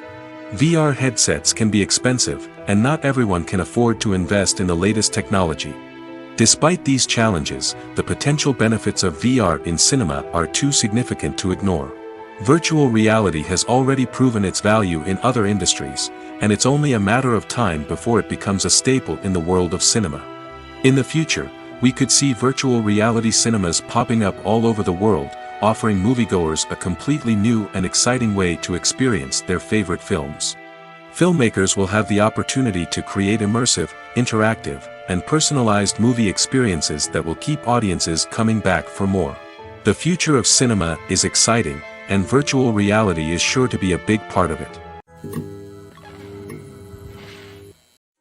VR headsets can be expensive, and not everyone can afford to invest in the latest technology. Despite these challenges, the potential benefits of VR in cinema are too significant to ignore. Virtual reality has already proven its value in other industries, and it's only a matter of time before it becomes a staple in the world of cinema. In the future, we could see virtual reality cinemas popping up all over the world, offering moviegoers a completely new and exciting way to experience their favorite films. Filmmakers will have the opportunity to create immersive, interactive, and personalized movie experiences that will keep audiences coming back for more. The future of cinema is exciting, and virtual reality is sure to be a big part of it.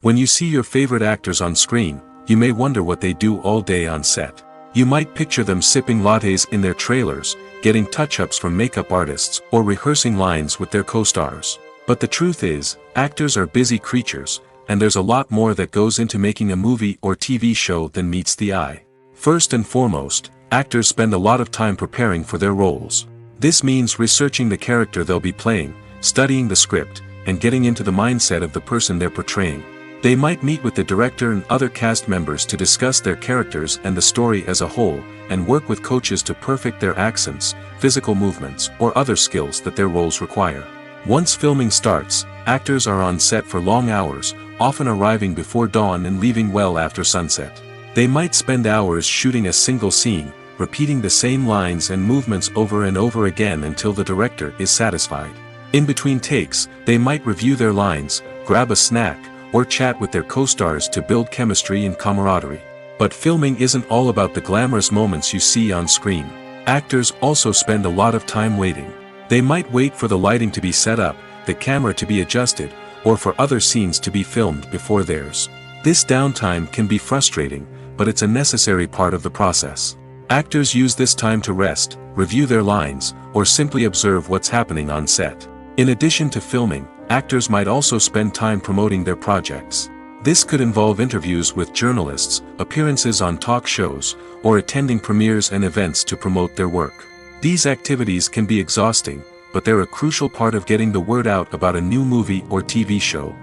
When you see your favorite actors on screen, you may wonder what they do all day on set. You might picture them sipping lattes in their trailers, getting touch-ups from makeup artists, or rehearsing lines with their co-stars. But the truth is, actors are busy creatures, and there's a lot more that goes into making a movie or TV show than meets the eye. First and foremost, actors spend a lot of time preparing for their roles. This means researching the character they'll be playing, studying the script, and getting into the mindset of the person they're portraying. They might meet with the director and other cast members to discuss their characters and the story as a whole, and work with coaches to perfect their accents, physical movements, or other skills that their roles require. Once filming starts, actors are on set for long hours, often arriving before dawn and leaving well after sunset. They might spend hours shooting a single scene, repeating the same lines and movements over and over again until the director is satisfied. In between takes, they might review their lines, grab a snack, or chat with their co-stars to build chemistry and camaraderie. But filming isn't all about the glamorous moments you see on screen. Actors also spend a lot of time waiting. They might wait for the lighting to be set up, the camera to be adjusted, or for other scenes to be filmed before theirs. This downtime can be frustrating, but it's a necessary part of the process. Actors use this time to rest, review their lines, or simply observe what's happening on set. In addition to filming, actors might also spend time promoting their projects. This could involve interviews with journalists, appearances on talk shows, or attending premieres and events to promote their work. These activities can be exhausting, but they're a crucial part of getting the word out about a new movie or TV show.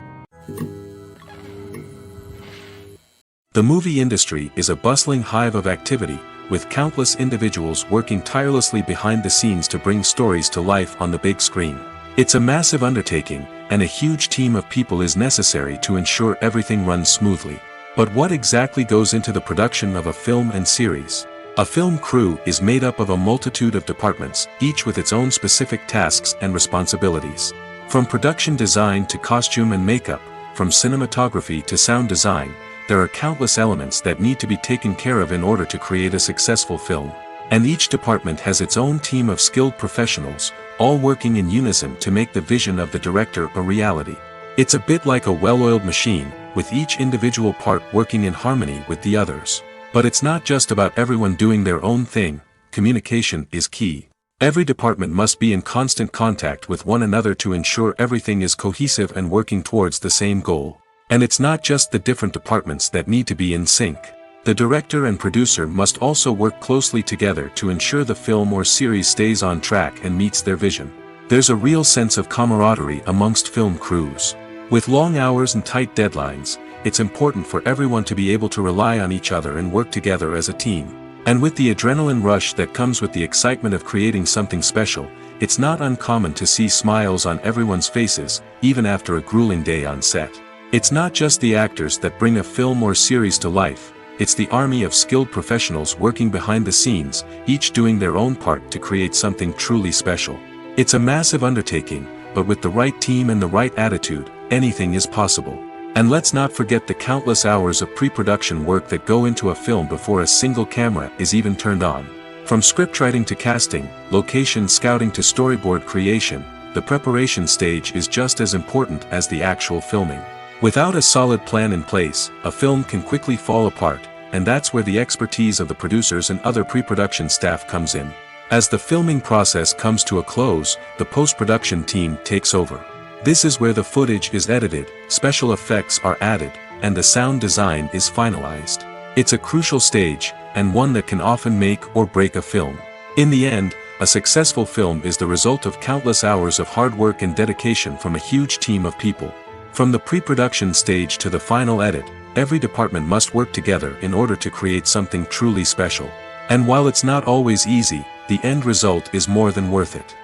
The movie industry is a bustling hive of activity, with countless individuals working tirelessly behind the scenes to bring stories to life on the big screen. It's a massive undertaking, and a huge team of people is necessary to ensure everything runs smoothly. But what exactly goes into the production of a film and series? A film crew is made up of a multitude of departments, each with its own specific tasks and responsibilities. From production design to costume and makeup, from cinematography to sound design, there are countless elements that need to be taken care of in order to create a successful film. And each department has its own team of skilled professionals, all working in unison to make the vision of the director a reality. It's a bit like a well-oiled machine, with each individual part working in harmony with the others. But it's not just about everyone doing their own thing. Communication is key. Every department must be in constant contact with one another to ensure everything is cohesive and working towards the same goal. And it's not just the different departments that need to be in sync. The director and producer must also work closely together to ensure the film or series stays on track and meets their vision. There's a real sense of camaraderie amongst film crews. With long hours and tight deadlines, it's important for everyone to be able to rely on each other and work together as a team. And with the adrenaline rush that comes with the excitement of creating something special, it's not uncommon to see smiles on everyone's faces, even after a grueling day on set. It's not just the actors that bring a film or series to life. It's the army of skilled professionals working behind the scenes, each doing their own part to create something truly special. It's a massive undertaking, but with the right team and the right attitude, anything is possible. And let's not forget the countless hours of pre-production work that go into a film before a single camera is even turned on. From scriptwriting to casting, location scouting to storyboard creation, the preparation stage is just as important as the actual filming. Without a solid plan in place, a film can quickly fall apart, and that's where the expertise of the producers and other pre-production staff comes in. As the filming process comes to a close, the post-production team takes over. This is where the footage is edited, special effects are added, and the sound design is finalized. It's a crucial stage, and one that can often make or break a film. In the end, a successful film is the result of countless hours of hard work and dedication from a huge team of people. From the pre-production stage to the final edit, every department must work together in order to create something truly special. And while it's not always easy, the end result is more than worth it.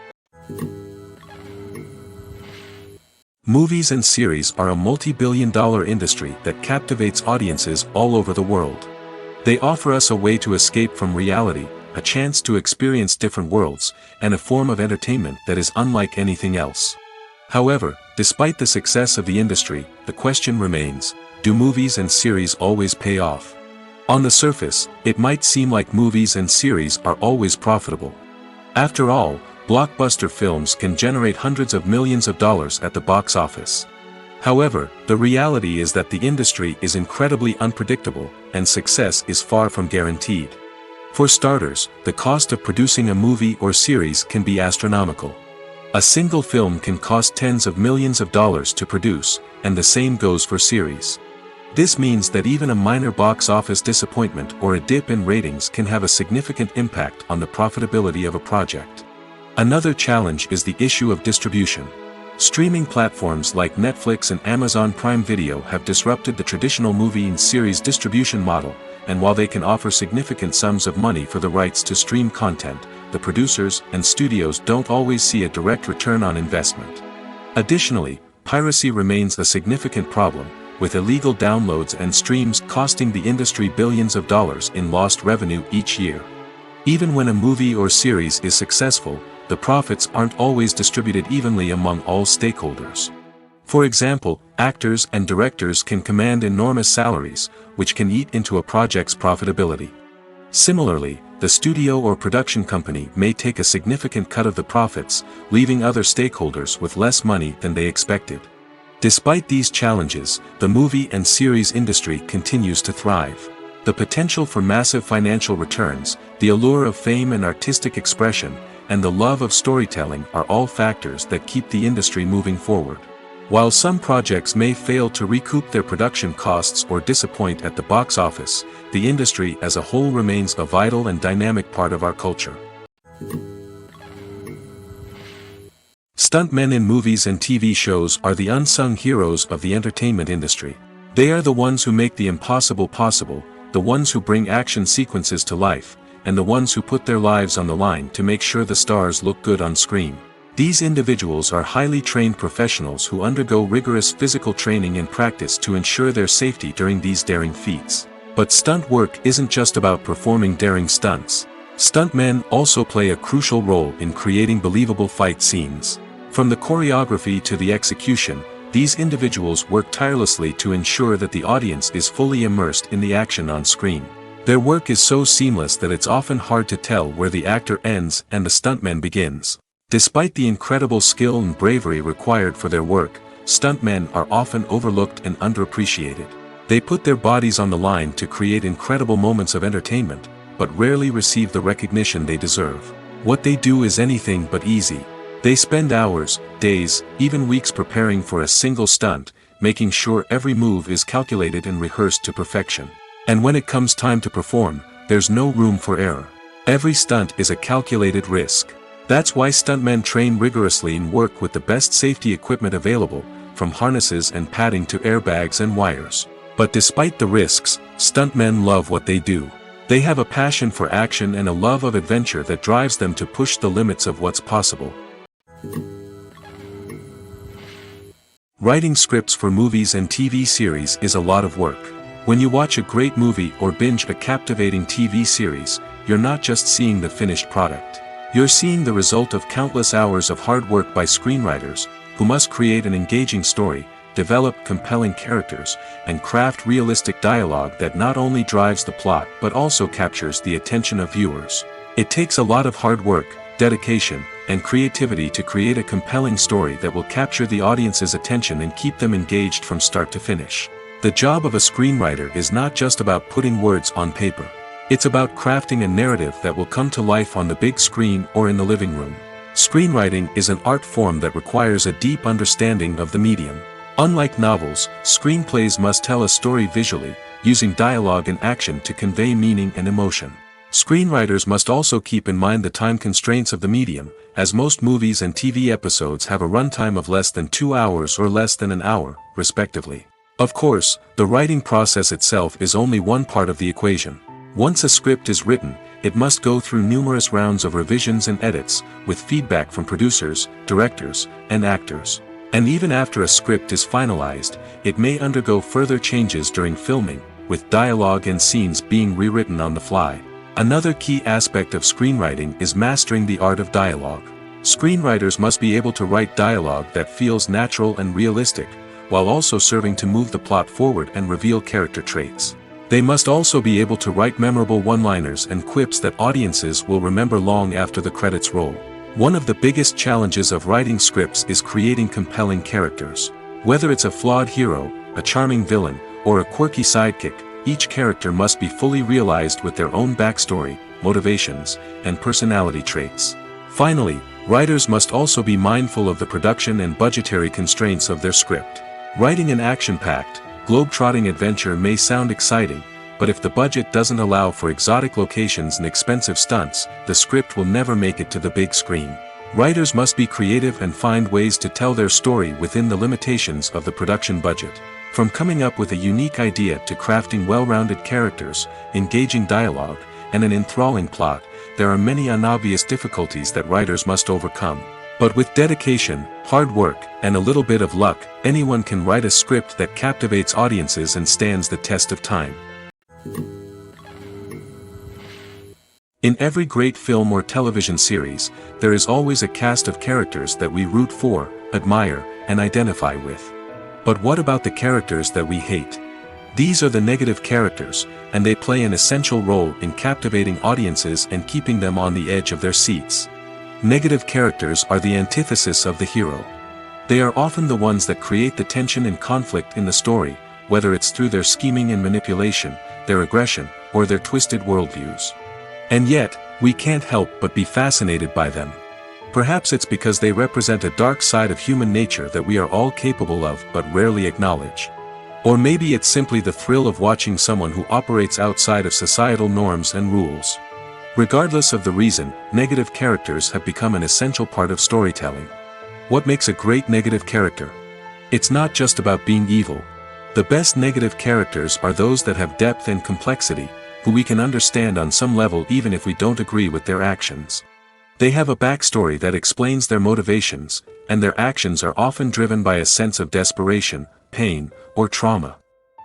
Movies and series are a multi-billion-dollar industry that captivates audiences all over the world. They offer us a way to escape from reality, a chance to experience different worlds, and a form of entertainment that is unlike anything else. However, despite the success of the industry, the question remains, do movies and series always pay off? On the surface, it might seem like movies and series are always profitable. After all, blockbuster films can generate hundreds of millions of dollars at the box office. However, the reality is that the industry is incredibly unpredictable, and success is far from guaranteed. For starters, the cost of producing a movie or series can be astronomical. A single film can cost tens of millions of dollars to produce, and the same goes for series. This means that even a minor box office disappointment or a dip in ratings can have a significant impact on the profitability of a project. Another challenge is the issue of distribution. Streaming platforms like Netflix and Amazon Prime Video have disrupted the traditional movie and series distribution model, and while they can offer significant sums of money for the rights to stream content, the producers and studios don't always see a direct return on investment. Additionally, piracy remains a significant problem, with illegal downloads and streams costing the industry billions of dollars in lost revenue each year. Even when a movie or series is successful, the profits aren't always distributed evenly among all stakeholders. For example, actors and directors can command enormous salaries, which can eat into a project's profitability. Similarly, the studio or production company may take a significant cut of the profits, leaving other stakeholders with less money than they expected. Despite these challenges, the movie and series industry continues to thrive. The potential for massive financial returns, the allure of fame and artistic expression, and the love of storytelling are all factors that keep the industry moving forward. While some projects may fail to recoup their production costs or disappoint at the box office, the industry as a whole remains a vital and dynamic part of our culture. Stuntmen in movies and TV shows are the unsung heroes of the entertainment industry. They are the ones who make the impossible possible, the ones who bring action sequences to life, and the ones who put their lives on the line to make sure the stars look good on screen. These individuals are highly trained professionals who undergo rigorous physical training and practice to ensure their safety during these daring feats. But stunt work isn't just about performing daring stunts. Stuntmen also play a crucial role in creating believable fight scenes. From the choreography to the execution, these individuals work tirelessly to ensure that the audience is fully immersed in the action on screen. Their work is so seamless that it's often hard to tell where the actor ends and the stuntman begins. Despite the incredible skill and bravery required for their work, stuntmen are often overlooked and underappreciated. They put their bodies on the line to create incredible moments of entertainment, but rarely receive the recognition they deserve. What they do is anything but easy. They spend hours, days, even weeks preparing for a single stunt, making sure every move is calculated and rehearsed to perfection. And when it comes time to perform, there's no room for error. Every stunt is a calculated risk. That's why stuntmen train rigorously and work with the best safety equipment available, from harnesses and padding to airbags and wires. But despite the risks, stuntmen love what they do. They have a passion for action and a love of adventure that drives them to push the limits of what's possible. Writing scripts for movies and TV series is a lot of work. When you watch a great movie or binge a captivating TV series, you're not just seeing the finished product. You're seeing the result of countless hours of hard work by screenwriters, who must create an engaging story, develop compelling characters, and craft realistic dialogue that not only drives the plot but also captures the attention of viewers. It takes a lot of hard work, dedication, and creativity to create a compelling story that will capture the audience's attention and keep them engaged from start to finish. The job of a screenwriter is not just about putting words on paper. It's about crafting a narrative that will come to life on the big screen or in the living room. Screenwriting is an art form that requires a deep understanding of the medium. Unlike novels, screenplays must tell a story visually, using dialogue and action to convey meaning and emotion. Screenwriters must also keep in mind the time constraints of the medium, as most movies and TV episodes have a runtime of less than 2 hours or less than an hour, respectively. Of course, the writing process itself is only one part of the equation. Once a script is written, it must go through numerous rounds of revisions and edits, with feedback from producers, directors, and actors. And even after a script is finalized, it may undergo further changes during filming, with dialogue and scenes being rewritten on the fly. Another key aspect of screenwriting is mastering the art of dialogue. Screenwriters must be able to write dialogue that feels natural and realistic, while also serving to move the plot forward and reveal character traits. They must also be able to write memorable one-liners and quips that audiences will remember long after the credits roll. One of the biggest challenges of writing scripts is creating compelling characters. Whether it's a flawed hero, a charming villain, or a quirky sidekick, each character must be fully realized with their own backstory, motivations, and personality traits. Finally, writers must also be mindful of the production and budgetary constraints of their script. Writing an action-packed, globe-trotting adventure may sound exciting, but if the budget doesn't allow for exotic locations and expensive stunts, the script will never make it to the big screen. Writers must be creative and find ways to tell their story within the limitations of the production budget. From coming up with a unique idea to crafting well-rounded characters, engaging dialogue, and an enthralling plot, there are many unobvious difficulties that writers must overcome. But with dedication, hard work, and a little bit of luck, anyone can write a script that captivates audiences and stands the test of time. In every great film or television series, there is always a cast of characters that we root for, admire, and identify with. But what about the characters that we hate? These are the negative characters, and they play an essential role in captivating audiences and keeping them on the edge of their seats. Negative characters are the antithesis of the hero. They are often the ones that create the tension and conflict in the story, whether it's through their scheming and manipulation, their aggression, or their twisted worldviews. And yet, we can't help but be fascinated by them. Perhaps it's because they represent a dark side of human nature that we are all capable of but rarely acknowledge. Or maybe it's simply the thrill of watching someone who operates outside of societal norms and rules. Regardless of the reason, negative characters have become an essential part of storytelling. What makes a great negative character? It's not just about being evil. The best negative characters are those that have depth and complexity, who we can understand on some level even if we don't agree with their actions. They have a backstory that explains their motivations, and their actions are often driven by a sense of desperation, pain, or trauma.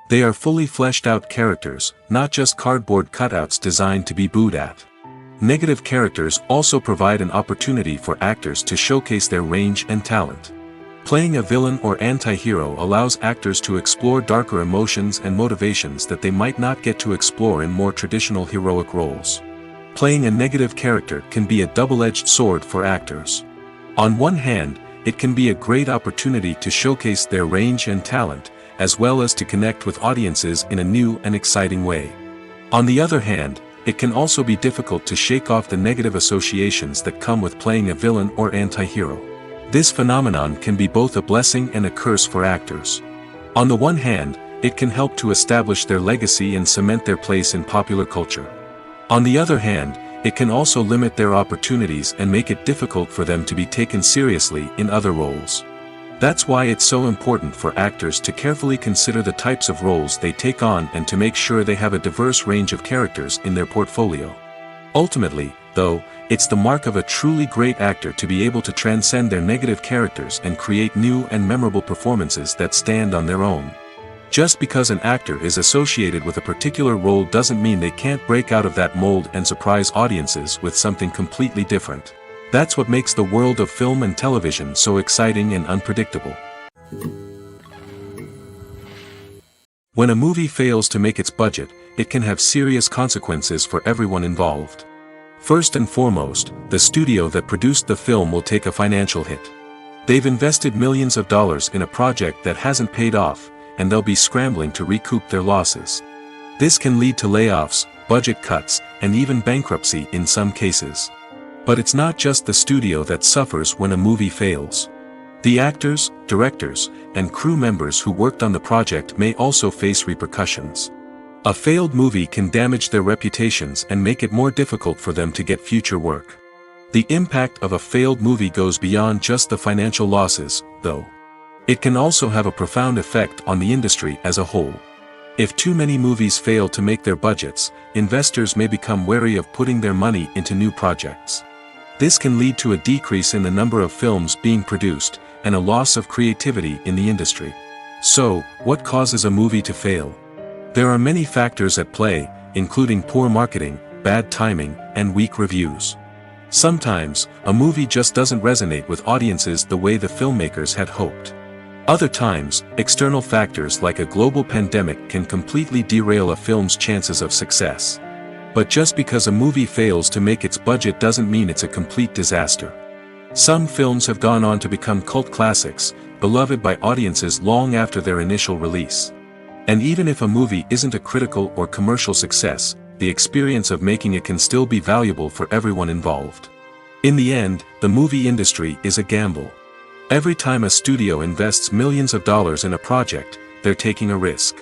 They are fully fleshed out characters, not just cardboard cutouts designed to be booed at. Negative characters also provide an opportunity for actors to showcase their range and talent. Playing a villain or anti-hero allows actors to explore darker emotions and motivations that they might not get to explore in more traditional heroic roles. Playing a negative character can be a double-edged sword for actors. On one hand, it can be a great opportunity to showcase their range and talent, as well as to connect with audiences in a new and exciting way. On the other hand, it can also be difficult to shake off the negative associations that come with playing a villain or anti-hero. This phenomenon can be both a blessing and a curse for actors. On the one hand, it can help to establish their legacy and cement their place in popular culture. On the other hand, it can also limit their opportunities and make it difficult for them to be taken seriously in other roles. That's why it's so important for actors to carefully consider the types of roles they take on and to make sure they have a diverse range of characters in their portfolio. Ultimately, though, it's the mark of a truly great actor to be able to transcend their negative characters and create new and memorable performances that stand on their own. Just because an actor is associated with a particular role doesn't mean they can't break out of that mold and surprise audiences with something completely different. That's what makes the world of film and television so exciting and unpredictable. When a movie fails to make its budget, it can have serious consequences for everyone involved. First and foremost, the studio that produced the film will take a financial hit. They've invested millions of dollars in a project that hasn't paid off, and they'll be scrambling to recoup their losses. This can lead to layoffs, budget cuts, and even bankruptcy in some cases. But it's not just the studio that suffers when a movie fails. The actors, directors, and crew members who worked on the project may also face repercussions. A failed movie can damage their reputations and make it more difficult for them to get future work. The impact of a failed movie goes beyond just the financial losses, though. It can also have a profound effect on the industry as a whole. If too many movies fail to make their budgets, investors may become wary of putting their money into new projects. This can lead to a decrease in the number of films being produced, and a loss of creativity in the industry. So, what causes a movie to fail? There are many factors at play, including poor marketing, bad timing, and weak reviews. Sometimes, a movie just doesn't resonate with audiences the way the filmmakers had hoped. Other times, external factors like a global pandemic can completely derail a film's chances of success. But just because a movie fails to make its budget doesn't mean it's a complete disaster. Some films have gone on to become cult classics, beloved by audiences long after their initial release. And even if a movie isn't a critical or commercial success, the experience of making it can still be valuable for everyone involved. In the end, the movie industry is a gamble. Every time a studio invests millions of dollars in a project, they're taking a risk.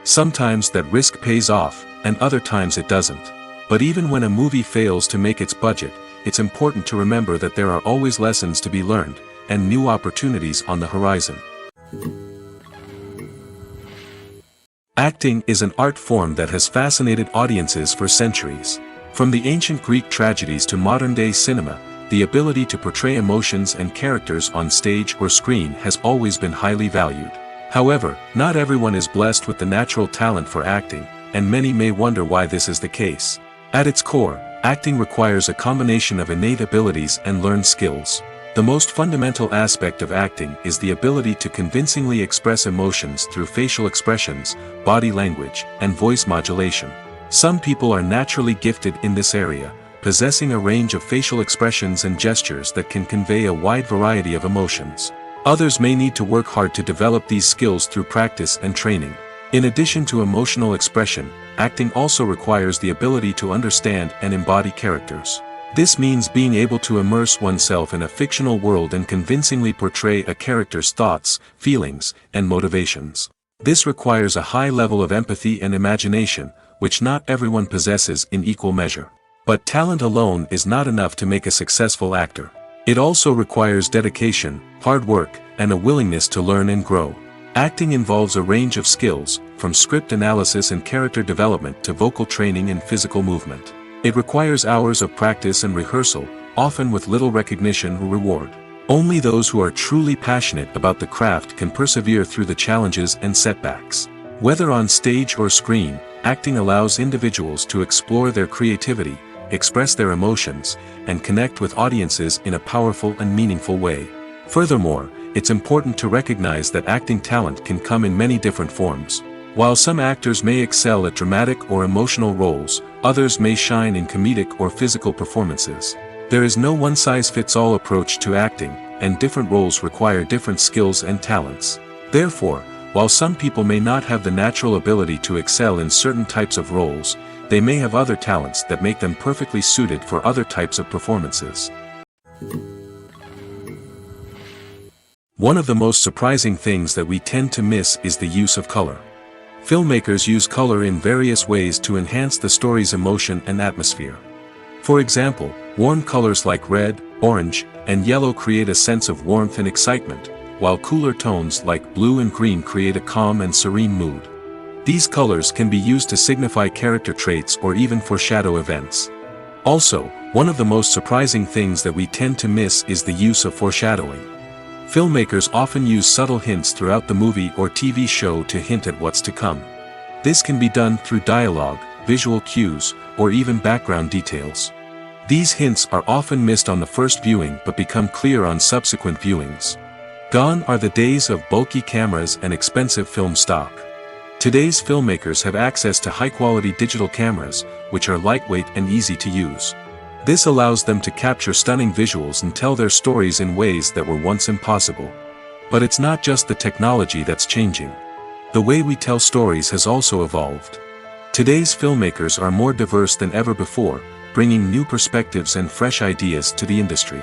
Sometimes that risk pays off, and other times it doesn't. But even when a movie fails to make its budget, it's important to remember that there are always lessons to be learned, and new opportunities on the horizon. Acting is an art form that has fascinated audiences for centuries. From the ancient Greek tragedies to modern-day cinema, the ability to portray emotions and characters on stage or screen has always been highly valued. However, not everyone is blessed with the natural talent for acting, and many may wonder why this is the case. At its core, acting requires a combination of innate abilities and learned skills. The most fundamental aspect of acting is the ability to convincingly express emotions through facial expressions, body language, and voice modulation. Some people are naturally gifted in this area, possessing a range of facial expressions and gestures that can convey a wide variety of emotions. Others may need to work hard to develop these skills through practice and training. In addition to emotional expression, acting also requires the ability to understand and embody characters. This means being able to immerse oneself in a fictional world and convincingly portray a character's thoughts, feelings, and motivations. This requires a high level of empathy and imagination, which not everyone possesses in equal measure. But talent alone is not enough to make a successful actor. It also requires dedication, hard work, and a willingness to learn and grow. Acting involves a range of skills, from script analysis and character development to vocal training and physical movement. It requires hours of practice and rehearsal, often with little recognition or reward. Only those who are truly passionate about the craft can persevere through the challenges and setbacks. Whether on stage or screen, acting allows individuals to explore their creativity, express their emotions, and connect with audiences in a powerful and meaningful way. Furthermore, it's important to recognize that acting talent can come in many different forms. While some actors may excel at dramatic or emotional roles, others may shine in comedic or physical performances. There is no one-size-fits-all approach to acting, and different roles require different skills and talents. Therefore, while some people may not have the natural ability to excel in certain types of roles, they may have other talents that make them perfectly suited for other types of performances. One of the most surprising things that we tend to miss is the use of color. Filmmakers use color in various ways to enhance the story's emotion and atmosphere. For example, warm colors like red, orange, and yellow create a sense of warmth and excitement, while cooler tones like blue and green create a calm and serene mood. These colors can be used to signify character traits or even foreshadow events. Also, one of the most surprising things that we tend to miss is the use of foreshadowing. Filmmakers often use subtle hints throughout the movie or TV show to hint at what's to come. This can be done through dialogue, visual cues, or even background details. These hints are often missed on the first viewing but become clear on subsequent viewings. Gone are the days of bulky cameras and expensive film stock. Today's filmmakers have access to high-quality digital cameras, which are lightweight and easy to use. This allows them to capture stunning visuals and tell their stories in ways that were once impossible. But it's not just the technology that's changing. The way we tell stories has also evolved. Today's filmmakers are more diverse than ever before, bringing new perspectives and fresh ideas to the industry.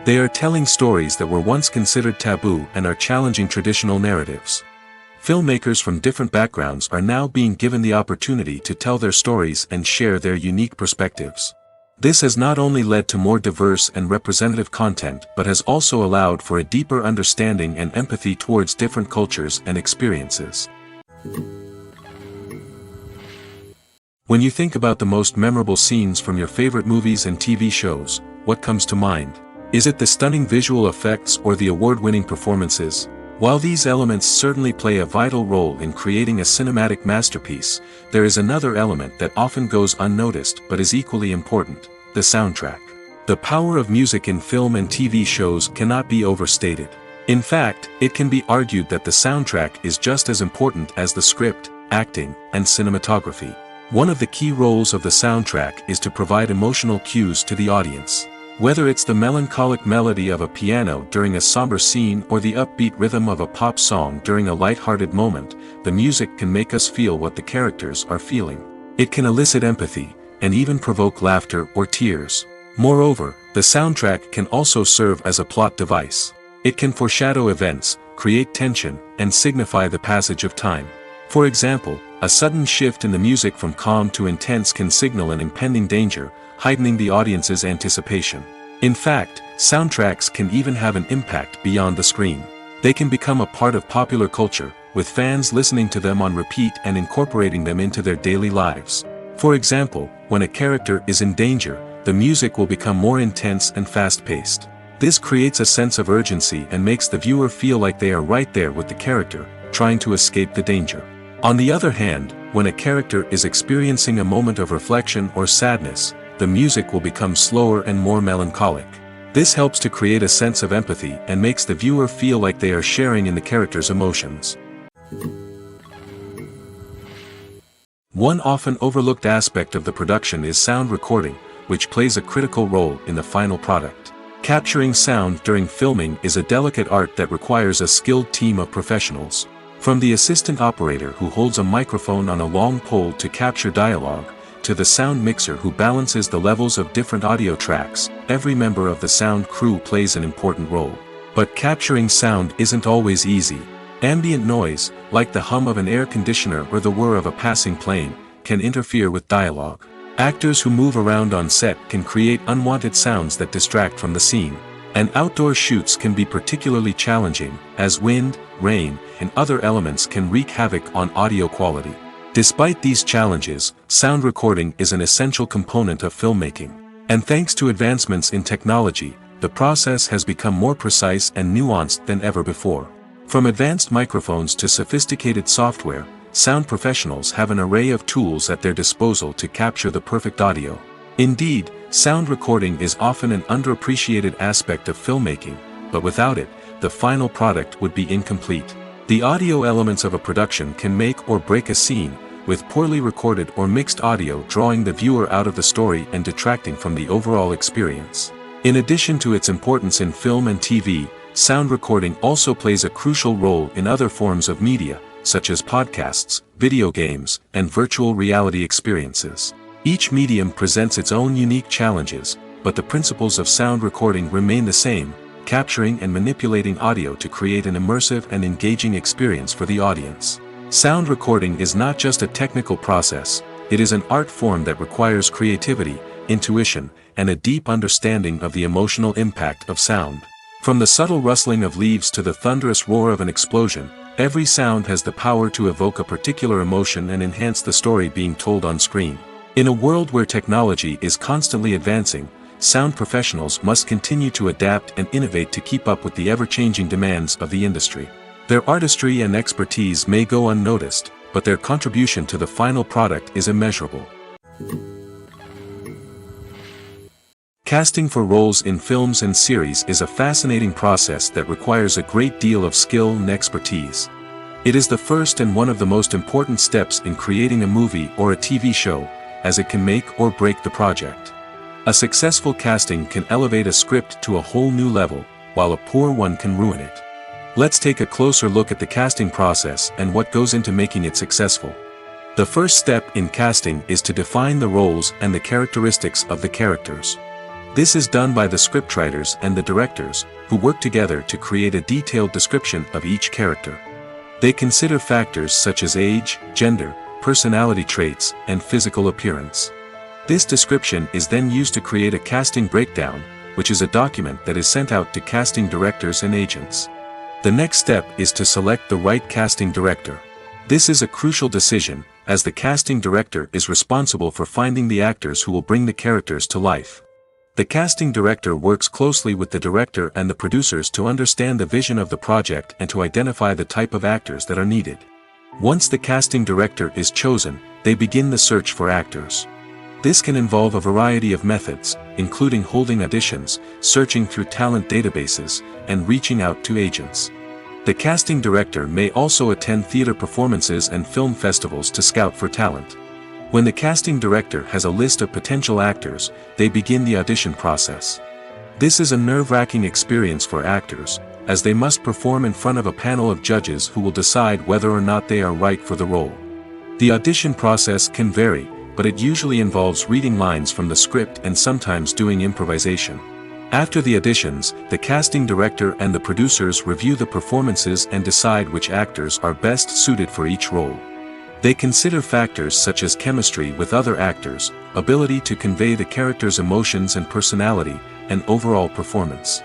They are telling stories that were once considered taboo and are challenging traditional narratives. Filmmakers from different backgrounds are now being given the opportunity to tell their stories and share their unique perspectives. This has not only led to more diverse and representative content but has also allowed for a deeper understanding and empathy towards different cultures and experiences. When you think about the most memorable scenes from your favorite movies and TV shows, what comes to mind? Is it the stunning visual effects or the award-winning performances? While these elements certainly play a vital role in creating a cinematic masterpiece, there is another element that often goes unnoticed but is equally important: the soundtrack. The power of music in film and TV shows cannot be overstated. In fact, it can be argued that the soundtrack is just as important as the script, acting, and cinematography. One of the key roles of the soundtrack is to provide emotional cues to the audience. Whether it's the melancholic melody of a piano during a somber scene or the upbeat rhythm of a pop song during a light-hearted moment, the music can make us feel what the characters are feeling. It can elicit empathy, and even provoke laughter or tears. Moreover, the soundtrack can also serve as a plot device. It can foreshadow events, create tension, and signify the passage of time. For example, a sudden shift in the music from calm to intense can signal an impending danger, heightening the audience's anticipation. In fact, soundtracks can even have an impact beyond the screen. They can become a part of popular culture, with fans listening to them on repeat and incorporating them into their daily lives. For example, when a character is in danger, the music will become more intense and fast-paced. This creates a sense of urgency and makes the viewer feel like they are right there with the character, trying to escape the danger. On the other hand, when a character is experiencing a moment of reflection or sadness, the music will become slower and more melancholic. This helps to create a sense of empathy and makes the viewer feel like they are sharing in the character's emotions. One often overlooked aspect of the production is sound recording, which plays a critical role in the final product. Capturing sound during filming is a delicate art that requires a skilled team of professionals. From the assistant operator who holds a microphone on a long pole to capture dialogue, to the sound mixer who balances the levels of different audio tracks, every member of the sound crew plays an important role. But capturing sound isn't always easy. Ambient noise, like the hum of an air conditioner or the whir of a passing plane, can interfere with dialogue. Actors who move around on set can create unwanted sounds that distract from the scene. And outdoor shoots can be particularly challenging, as wind, rain, and other elements can wreak havoc on audio quality. Despite these challenges, sound recording is an essential component of filmmaking. And thanks to advancements in technology, the process has become more precise and nuanced than ever before. From advanced microphones to sophisticated software, sound professionals have an array of tools at their disposal to capture the perfect audio. Indeed, sound recording is often an underappreciated aspect of filmmaking, but without it, the final product would be incomplete. The audio elements of a production can make or break a scene, with poorly recorded or mixed audio drawing the viewer out of the story and detracting from the overall experience. In addition to its importance in film and TV, sound recording also plays a crucial role in other forms of media, such as podcasts, video games, and virtual reality experiences. Each medium presents its own unique challenges, but the principles of sound recording remain the same: capturing and manipulating audio to create an immersive and engaging experience for the audience. Sound recording is not just a technical process, it is an art form that requires creativity, intuition, and a deep understanding of the emotional impact of sound. From the subtle rustling of leaves to the thunderous roar of an explosion, every sound has the power to evoke a particular emotion and enhance the story being told on screen. In a world where technology is constantly advancing, sound professionals must continue to adapt and innovate to keep up with the ever-changing demands of the industry. Their artistry and expertise may go unnoticed, but their contribution to the final product is immeasurable. Casting for roles in films and series is a fascinating process that requires a great deal of skill and expertise. It is the first and one of the most important steps in creating a movie or a TV show, as it can make or break the project. A successful casting can elevate a script to a whole new level, while a poor one can ruin it. Let's take a closer look at the casting process and what goes into making it successful. The first step in casting is to define the roles and the characteristics of the characters. This is done by the scriptwriters and the directors, who work together to create a detailed description of each character. They consider factors such as age, gender, personality traits, and physical appearance. This description is then used to create a casting breakdown, which is a document that is sent out to casting directors and agents. The next step is to select the right casting director. This is a crucial decision, as the casting director is responsible for finding the actors who will bring the characters to life. The casting director works closely with the director and the producers to understand the vision of the project and to identify the type of actors that are needed. Once the casting director is chosen, they begin the search for actors. This can involve a variety of methods, including holding auditions, searching through talent databases, and reaching out to agents. The casting director may also attend theater performances and film festivals to scout for talent. When the casting director has a list of potential actors, they begin the audition process. This is a nerve-wracking experience for actors, as they must perform in front of a panel of judges who will decide whether or not they are right for the role. The audition process can vary, but it usually involves reading lines from the script and sometimes doing improvisation. After the auditions, the casting director and the producers review the performances and decide which actors are best suited for each role. They consider factors such as chemistry with other actors, ability to convey the character's emotions and personality, and overall performance.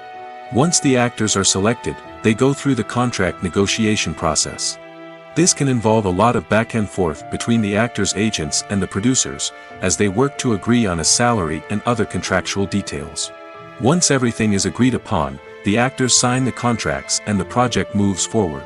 Once the actors are selected, they go through the contract negotiation process. This can involve a lot of back and forth between the actors' agents and the producers, as they work to agree on a salary and other contractual details. Once everything is agreed upon, the actors sign the contracts and the project moves forward.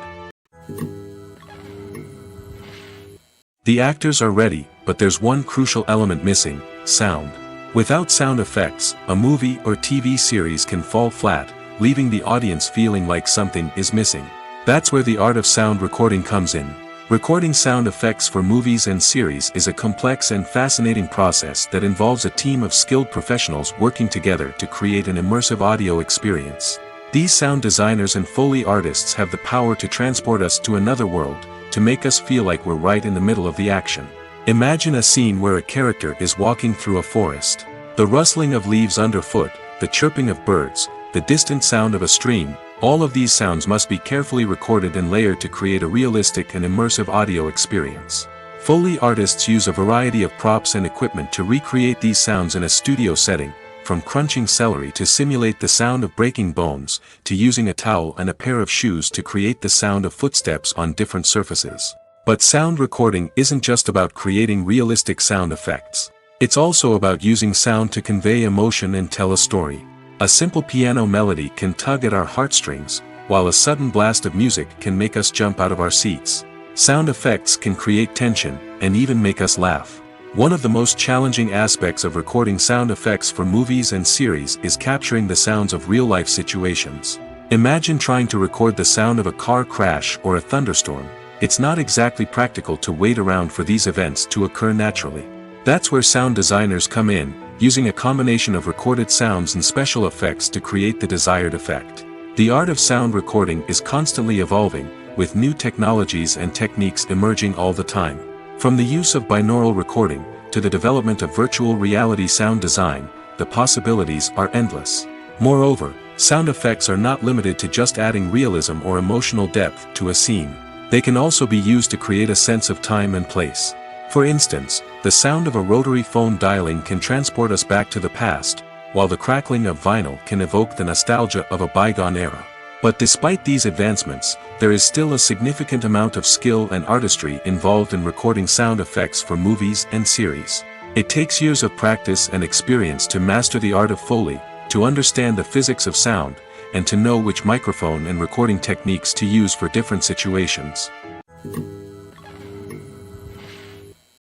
The actors are ready, but there's one crucial element missing: sound. Without sound effects, a movie or TV series can fall flat, leaving the audience feeling like something is missing. That's where the art of sound recording comes in. Recording sound effects for movies and series is a complex and fascinating process that involves a team of skilled professionals working together to create an immersive audio experience. These sound designers and Foley artists have the power to transport us to another world, to make us feel like we're right in the middle of the action. Imagine a scene where a character is walking through a forest. The rustling of leaves underfoot, the chirping of birds, the distant sound of a stream, all of these sounds must be carefully recorded and layered to create a realistic and immersive audio experience. Foley artists use a variety of props and equipment to recreate these sounds in a studio setting, from crunching celery to simulate the sound of breaking bones, to using a towel and a pair of shoes to create the sound of footsteps on different surfaces. But sound recording isn't just about creating realistic sound effects. It's also about using sound to convey emotion and tell a story. A simple piano melody can tug at our heartstrings, while a sudden blast of music can make us jump out of our seats. Sound effects can create tension, and even make us laugh. One of the most challenging aspects of recording sound effects for movies and series is capturing the sounds of real-life situations. Imagine trying to record the sound of a car crash or a thunderstorm. It's not exactly practical to wait around for these events to occur naturally. That's where sound designers come in, using a combination of recorded sounds and special effects to create the desired effect. The art of sound recording is constantly evolving, with new technologies and techniques emerging all the time. From the use of binaural recording, to the development of virtual reality sound design, the possibilities are endless. Moreover, sound effects are not limited to just adding realism or emotional depth to a scene. They can also be used to create a sense of time and place. For instance, the sound of a rotary phone dialing can transport us back to the past, while the crackling of vinyl can evoke the nostalgia of a bygone era. But despite these advancements, there is still a significant amount of skill and artistry involved in recording sound effects for movies and series. It takes years of practice and experience to master the art of Foley, to understand the physics of sound, and to know which microphone and recording techniques to use for different situations.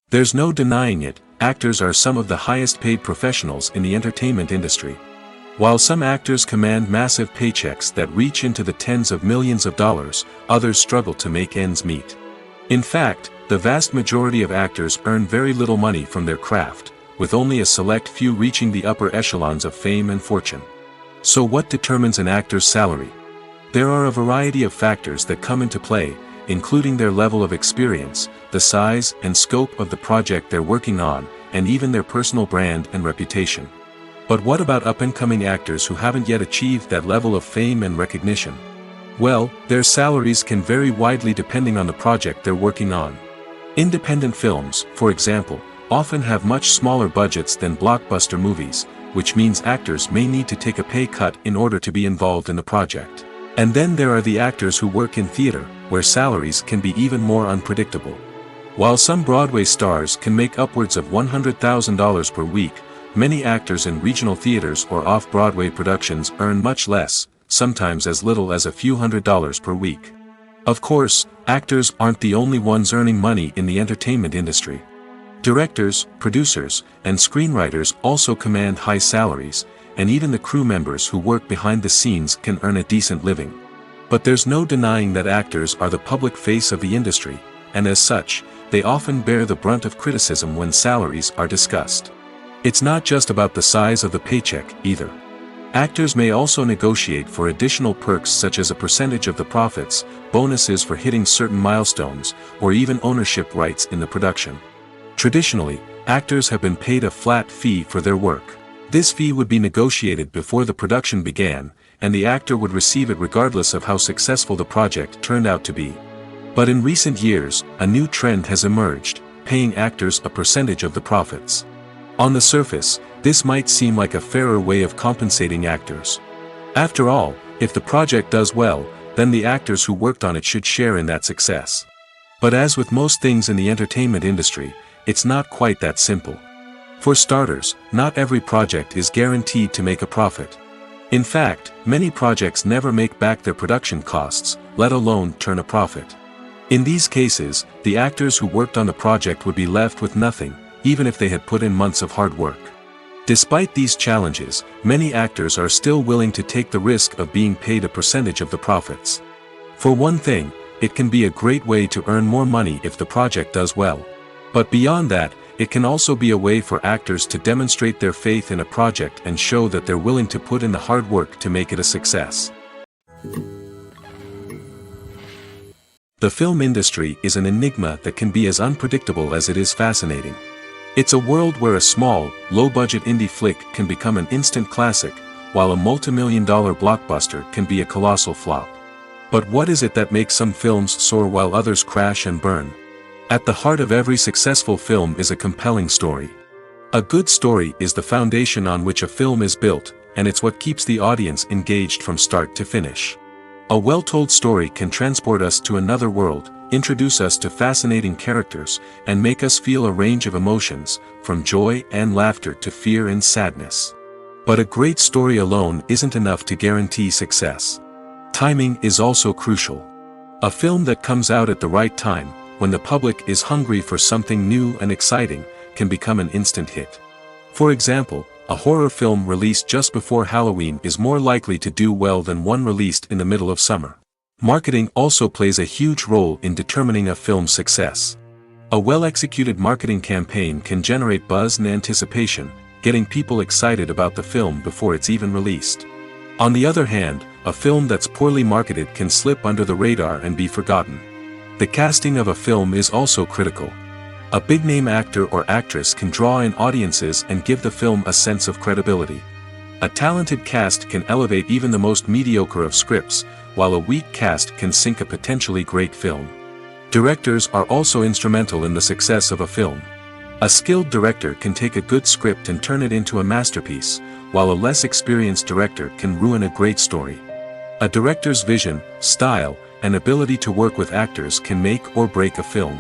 There's no denying it, actors are some of the highest paid professionals in the entertainment industry. While some actors command massive paychecks that reach into the tens of millions of dollars, others struggle to make ends meet. In fact, the vast majority of actors earn very little money from their craft, with only a select few reaching the upper echelons of fame and fortune. So what determines an actor's salary? There are a variety of factors that come into play, including their level of experience, the size and scope of the project they're working on, and even their personal brand and reputation. But what about up-and-coming actors who haven't yet achieved that level of fame and recognition? Well, their salaries can vary widely depending on the project they're working on. Independent films, for example, often have much smaller budgets than blockbuster movies, which means actors may need to take a pay cut in order to be involved in the project. And then there are the actors who work in theater, where salaries can be even more unpredictable. While some Broadway stars can make upwards of $100,000 per week, many actors in regional theaters or off-Broadway productions earn much less, sometimes as little as a few $100s per week. Of course, actors aren't the only ones earning money in the entertainment industry. Directors, producers, and screenwriters also command high salaries, and even the crew members who work behind the scenes can earn a decent living. But there's no denying that actors are the public face of the industry, and as such, they often bear the brunt of criticism when salaries are discussed. It's not just about the size of the paycheck, either. Actors may also negotiate for additional perks such as a percentage of the profits, bonuses for hitting certain milestones, or even ownership rights in the production. Traditionally, actors have been paid a flat fee for their work. This fee would be negotiated before the production began, and the actor would receive it regardless of how successful the project turned out to be. But in recent years, a new trend has emerged, paying actors a percentage of the profits. On the surface, this might seem like a fairer way of compensating actors. After all, if the project does well, then the actors who worked on it should share in that success. But as with most things in the entertainment industry, it's not quite that simple. For starters, not every project is guaranteed to make a profit. In fact, many projects never make back their production costs, let alone turn a profit. In these cases, the actors who worked on the project would be left with nothing, even if they had put in months of hard work. Despite these challenges, many actors are still willing to take the risk of being paid a percentage of the profits. For one thing, it can be a great way to earn more money if the project does well. But beyond that, it can also be a way for actors to demonstrate their faith in a project and show that they're willing to put in the hard work to make it a success. The film industry is an enigma that can be as unpredictable as it is fascinating. It's a world where a small, low-budget indie flick can become an instant classic, while a multi-million-dollar blockbuster can be a colossal flop. But what is it that makes some films soar while others crash and burn? At the heart of every successful film is a compelling story. A good story is the foundation on which a film is built, and it's what keeps the audience engaged from start to finish. A well-told story can transport us to another world, introduce us to fascinating characters, and make us feel a range of emotions, from joy and laughter to fear and sadness. But a great story alone isn't enough to guarantee success. Timing is also crucial. A film that comes out at the right time, when the public is hungry for something new and exciting, can become an instant hit. For example, a horror film released just before Halloween is more likely to do well than one released in the middle of summer. Marketing also plays a huge role in determining a film's success. A well-executed marketing campaign can generate buzz and anticipation, getting people excited about the film before it's even released. On the other hand, a film that's poorly marketed can slip under the radar and be forgotten. The casting of a film is also critical. A big-name actor or actress can draw in audiences and give the film a sense of credibility. A talented cast can elevate even the most mediocre of scripts, while a weak cast can sink a potentially great film. Directors are also instrumental in the success of a film. A skilled director can take a good script and turn it into a masterpiece, while a less experienced director can ruin a great story. A director's vision, style, and ability to work with actors can make or break a film.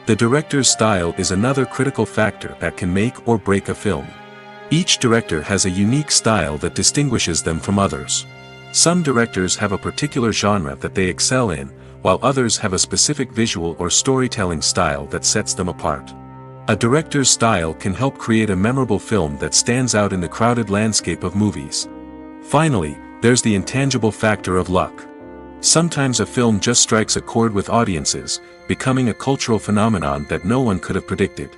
The director's style is another critical factor that can make or break a film. Each director has a unique style that distinguishes them from others. Some directors have a particular genre that they excel in, while others have a specific visual or storytelling style that sets them apart. A director's style can help create a memorable film that stands out in the crowded landscape of movies. Finally, there's the intangible factor of luck. Sometimes a film just strikes a chord with audiences, becoming a cultural phenomenon that no one could have predicted.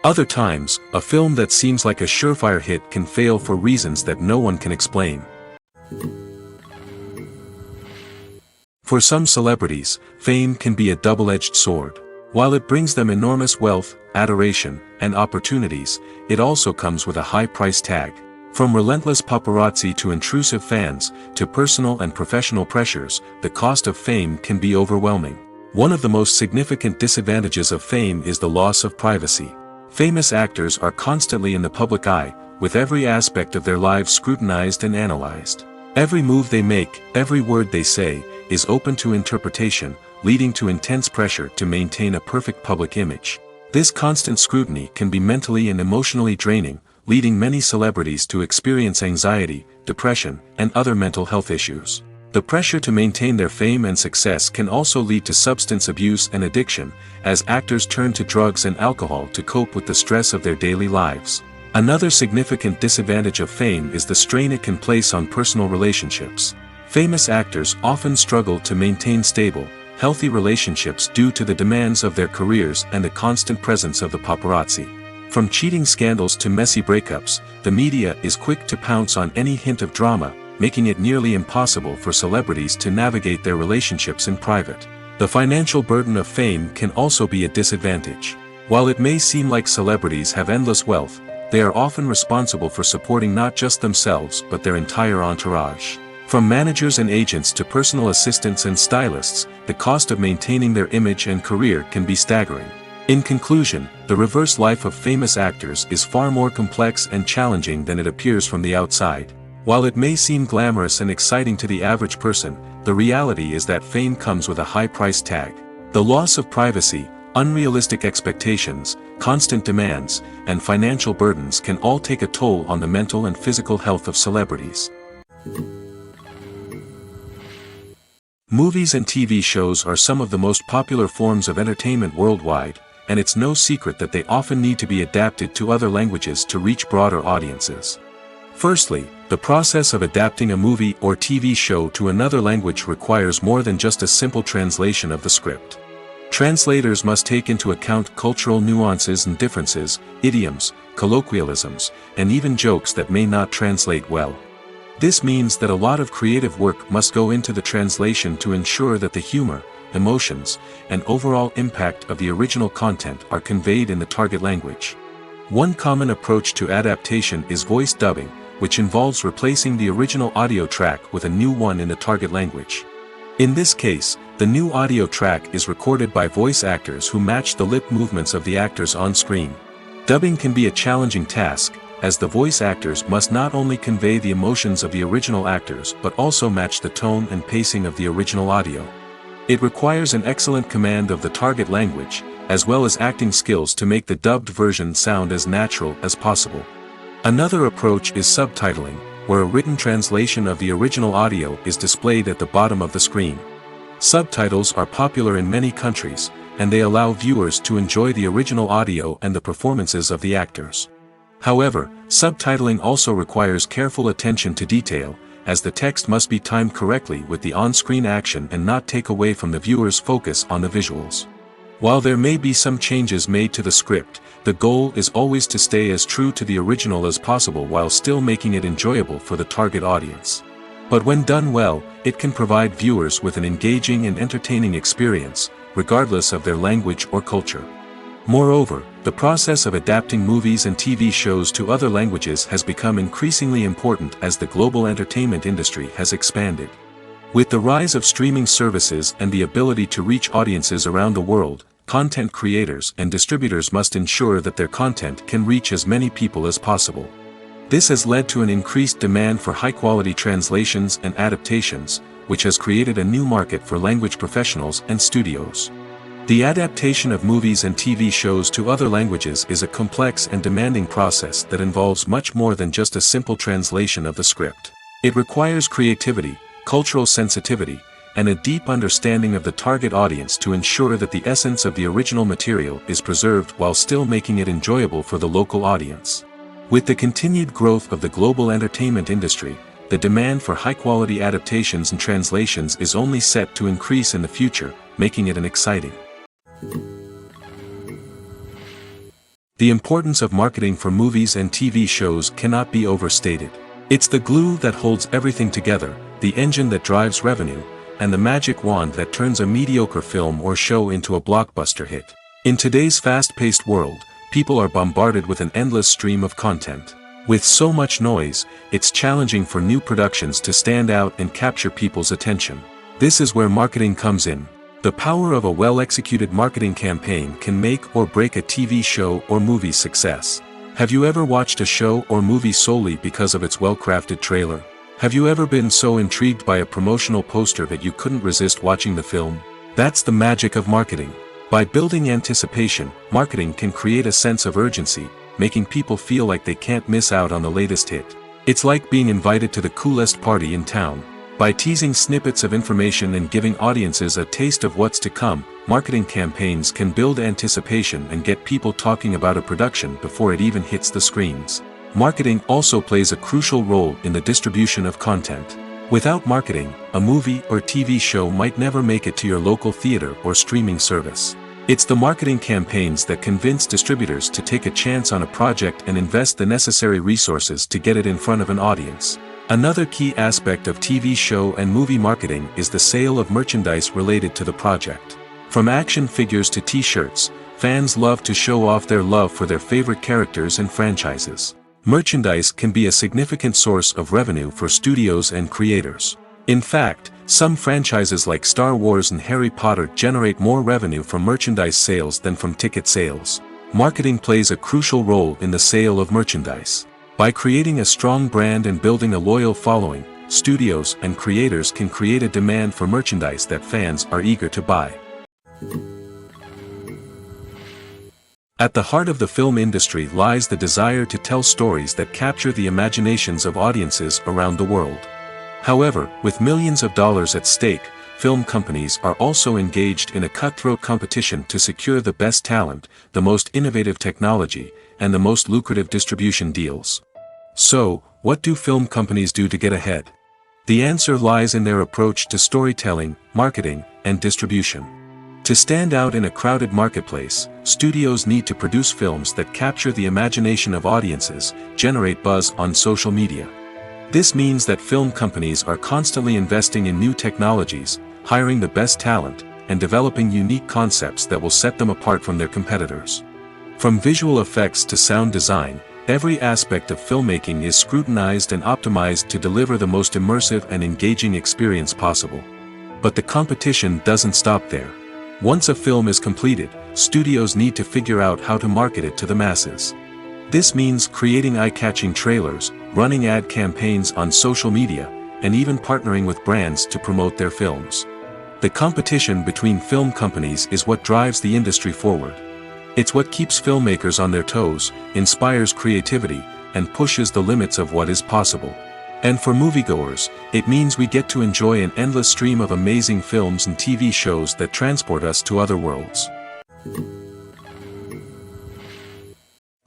Other times, a film that seems like a surefire hit can fail for reasons that no one can explain. For some celebrities, fame can be a double-edged sword. While it brings them enormous wealth, adoration, and opportunities, it also comes with a high price tag. From relentless paparazzi to intrusive fans, to personal and professional pressures, the cost of fame can be overwhelming. One of the most significant disadvantages of fame is the loss of privacy. Famous actors are constantly in the public eye, with every aspect of their lives scrutinized and analyzed. Every move they make, every word they say, is open to interpretation, leading to intense pressure to maintain a perfect public image. This constant scrutiny can be mentally and emotionally draining, leading many celebrities to experience anxiety, depression, and other mental health issues. The pressure to maintain their fame and success can also lead to substance abuse and addiction, as actors turn to drugs and alcohol to cope with the stress of their daily lives. Another significant disadvantage of fame is the strain it can place on personal relationships. Famous actors often struggle to maintain stable, healthy relationships due to the demands of their careers and the constant presence of the paparazzi. From cheating scandals to messy breakups, the media is quick to pounce on any hint of drama, making it nearly impossible for celebrities to navigate their relationships in private. The financial burden of fame can also be a disadvantage. While it may seem like celebrities have endless wealth, they are often responsible for supporting not just themselves but their entire entourage. From managers and agents to personal assistants and stylists, the cost of maintaining their image and career can be staggering. In conclusion, the reverse life of famous actors is far more complex and challenging than it appears from the outside. While it may seem glamorous and exciting to the average person, the reality is that fame comes with a high price tag. The loss of privacy, unrealistic expectations, constant demands, and financial burdens can all take a toll on the mental and physical health of celebrities. Movies and TV shows are some of the most popular forms of entertainment worldwide, and it's no secret that they often need to be adapted to other languages to reach broader audiences. Firstly, the process of adapting a movie or TV show to another language requires more than just a simple translation of the script. Translators must take into account cultural nuances and differences, idioms, colloquialisms, and even jokes that may not translate well. This means that a lot of creative work must go into the translation to ensure that the humor, emotions, and overall impact of the original content are conveyed in the target language. One common approach to adaptation is voice dubbing, which involves replacing the original audio track with a new one in the target language. In this case, the new audio track is recorded by voice actors who match the lip movements of the actors on screen. Dubbing can be a challenging task, as the voice actors must not only convey the emotions of the original actors but also match the tone and pacing of the original audio. It requires an excellent command of the target language, as well as acting skills to make the dubbed version sound as natural as possible. Another approach is subtitling, where a written translation of the original audio is displayed at the bottom of the screen. Subtitles are popular in many countries, and they allow viewers to enjoy the original audio and the performances of the actors. However, subtitling also requires careful attention to detail, as the text must be timed correctly with the on-screen action and not take away from the viewer's focus on the visuals. While there may be some changes made to the script, the goal is always to stay as true to the original as possible while still making it enjoyable for the target audience. But when done well, it can provide viewers with an engaging and entertaining experience, regardless of their language or culture. Moreover, the process of adapting movies and TV shows to other languages has become increasingly important as the global entertainment industry has expanded. With the rise of streaming services and the ability to reach audiences around the world, content creators and distributors must ensure that their content can reach as many people as possible. This has led to an increased demand for high-quality translations and adaptations, which has created a new market for language professionals and studios. The adaptation of movies and TV shows to other languages is a complex and demanding process that involves much more than just a simple translation of the script. It requires creativity, cultural sensitivity, and a deep understanding of the target audience to ensure that the essence of the original material is preserved while still making it enjoyable for the local audience. With the continued growth of the global entertainment industry, the demand for high-quality adaptations and translations is only set to increase in the future, making it an exciting. The importance of marketing for movies and TV shows cannot be overstated. It's the glue that holds everything together, the engine that drives revenue, and the magic wand that turns a mediocre film or show into a blockbuster hit. In today's fast-paced world, people are bombarded with an endless stream of content. With so much noise, it's challenging for new productions to stand out and capture people's attention. This is where marketing comes in. The power of a well-executed marketing campaign can make or break a TV show or movie's success. Have you ever watched a show or movie solely because of its well-crafted trailer? Have you ever been so intrigued by a promotional poster that you couldn't resist watching the film? That's the magic of marketing. By building anticipation, marketing can create a sense of urgency, making people feel like they can't miss out on the latest hit. It's like being invited to the coolest party in town. By teasing snippets of information and giving audiences a taste of what's to come, marketing campaigns can build anticipation and get people talking about a production before it even hits the screens. Marketing also plays a crucial role in the distribution of content. Without marketing, a movie or TV show might never make it to your local theater or streaming service. It's the marketing campaigns that convince distributors to take a chance on a project and invest the necessary resources to get it in front of an audience. Another key aspect of TV show and movie marketing is the sale of merchandise related to the project. From action figures to t-shirts, fans love to show off their love for their favorite characters and franchises. Merchandise can be a significant source of revenue for studios and creators. In fact, some franchises like Star Wars and Harry Potter generate more revenue from merchandise sales than from ticket sales. Marketing plays a crucial role in the sale of merchandise. By creating a strong brand and building a loyal following, studios and creators can create a demand for merchandise that fans are eager to buy. At the heart of the film industry lies the desire to tell stories that capture the imaginations of audiences around the world. However, with millions of dollars at stake, film companies are also engaged in a cutthroat competition to secure the best talent, the most innovative technology, and the most lucrative distribution deals. So, what do film companies do to get ahead? The answer lies in their approach to storytelling, marketing, and distribution. To stand out in a crowded marketplace, studios need to produce films that capture the imagination of audiences, generate buzz on social media. This means that film companies are constantly investing in new technologies, hiring the best talent, and developing unique concepts that will set them apart from their competitors. From visual effects to sound design, every aspect of filmmaking is scrutinized and optimized to deliver the most immersive and engaging experience possible. But the competition doesn't stop there. Once a film is completed, studios need to figure out how to market it to the masses. This means creating eye-catching trailers, running ad campaigns on social media, and even partnering with brands to promote their films. The competition between film companies is what drives the industry forward. It's what keeps filmmakers on their toes, inspires creativity, and pushes the limits of what is possible. And for moviegoers, it means we get to enjoy an endless stream of amazing films and TV shows that transport us to other worlds.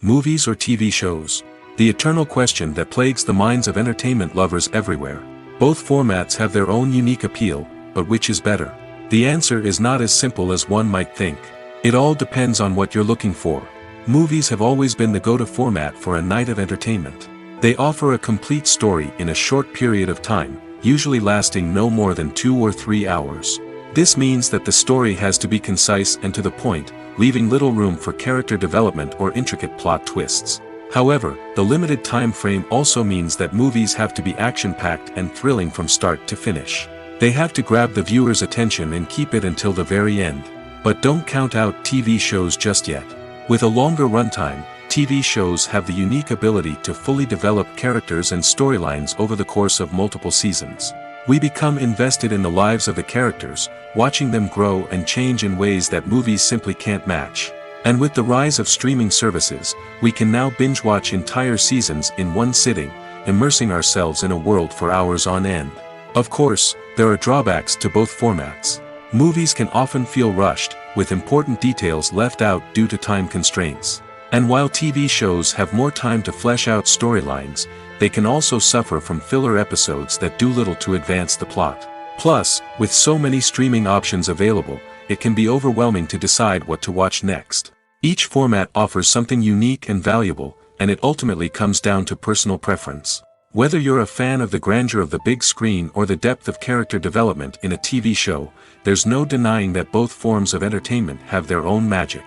Movies or TV shows? The eternal question that plagues the minds of entertainment lovers everywhere. Both formats have their own unique appeal, but which is better? The answer is not as simple as one might think. It all depends on what you're looking for. Movies have always been the go-to format for a night of entertainment. They offer a complete story in a short period of time, usually lasting no more than 2 or 3 hours. This means that the story has to be concise and to the point, leaving little room for character development or intricate plot twists. However, the limited time frame also means that movies have to be action-packed and thrilling from start to finish. They have to grab the viewer's attention and keep it until the very end. But don't count out TV shows just yet. With a longer runtime, TV shows have the unique ability to fully develop characters and storylines over the course of multiple seasons. We become invested in the lives of the characters, watching them grow and change in ways that movies simply can't match. And with the rise of streaming services, we can now binge-watch entire seasons in one sitting, immersing ourselves in a world for hours on end. Of course, there are drawbacks to both formats. Movies can often feel rushed, with important details left out due to time constraints. And while TV shows have more time to flesh out storylines, they can also suffer from filler episodes that do little to advance the plot. Plus, with so many streaming options available, it can be overwhelming to decide what to watch next. Each format offers something unique and valuable, and it ultimately comes down to personal preference. Whether you're a fan of the grandeur of the big screen or the depth of character development in a TV show, there's no denying that both forms of entertainment have their own magic.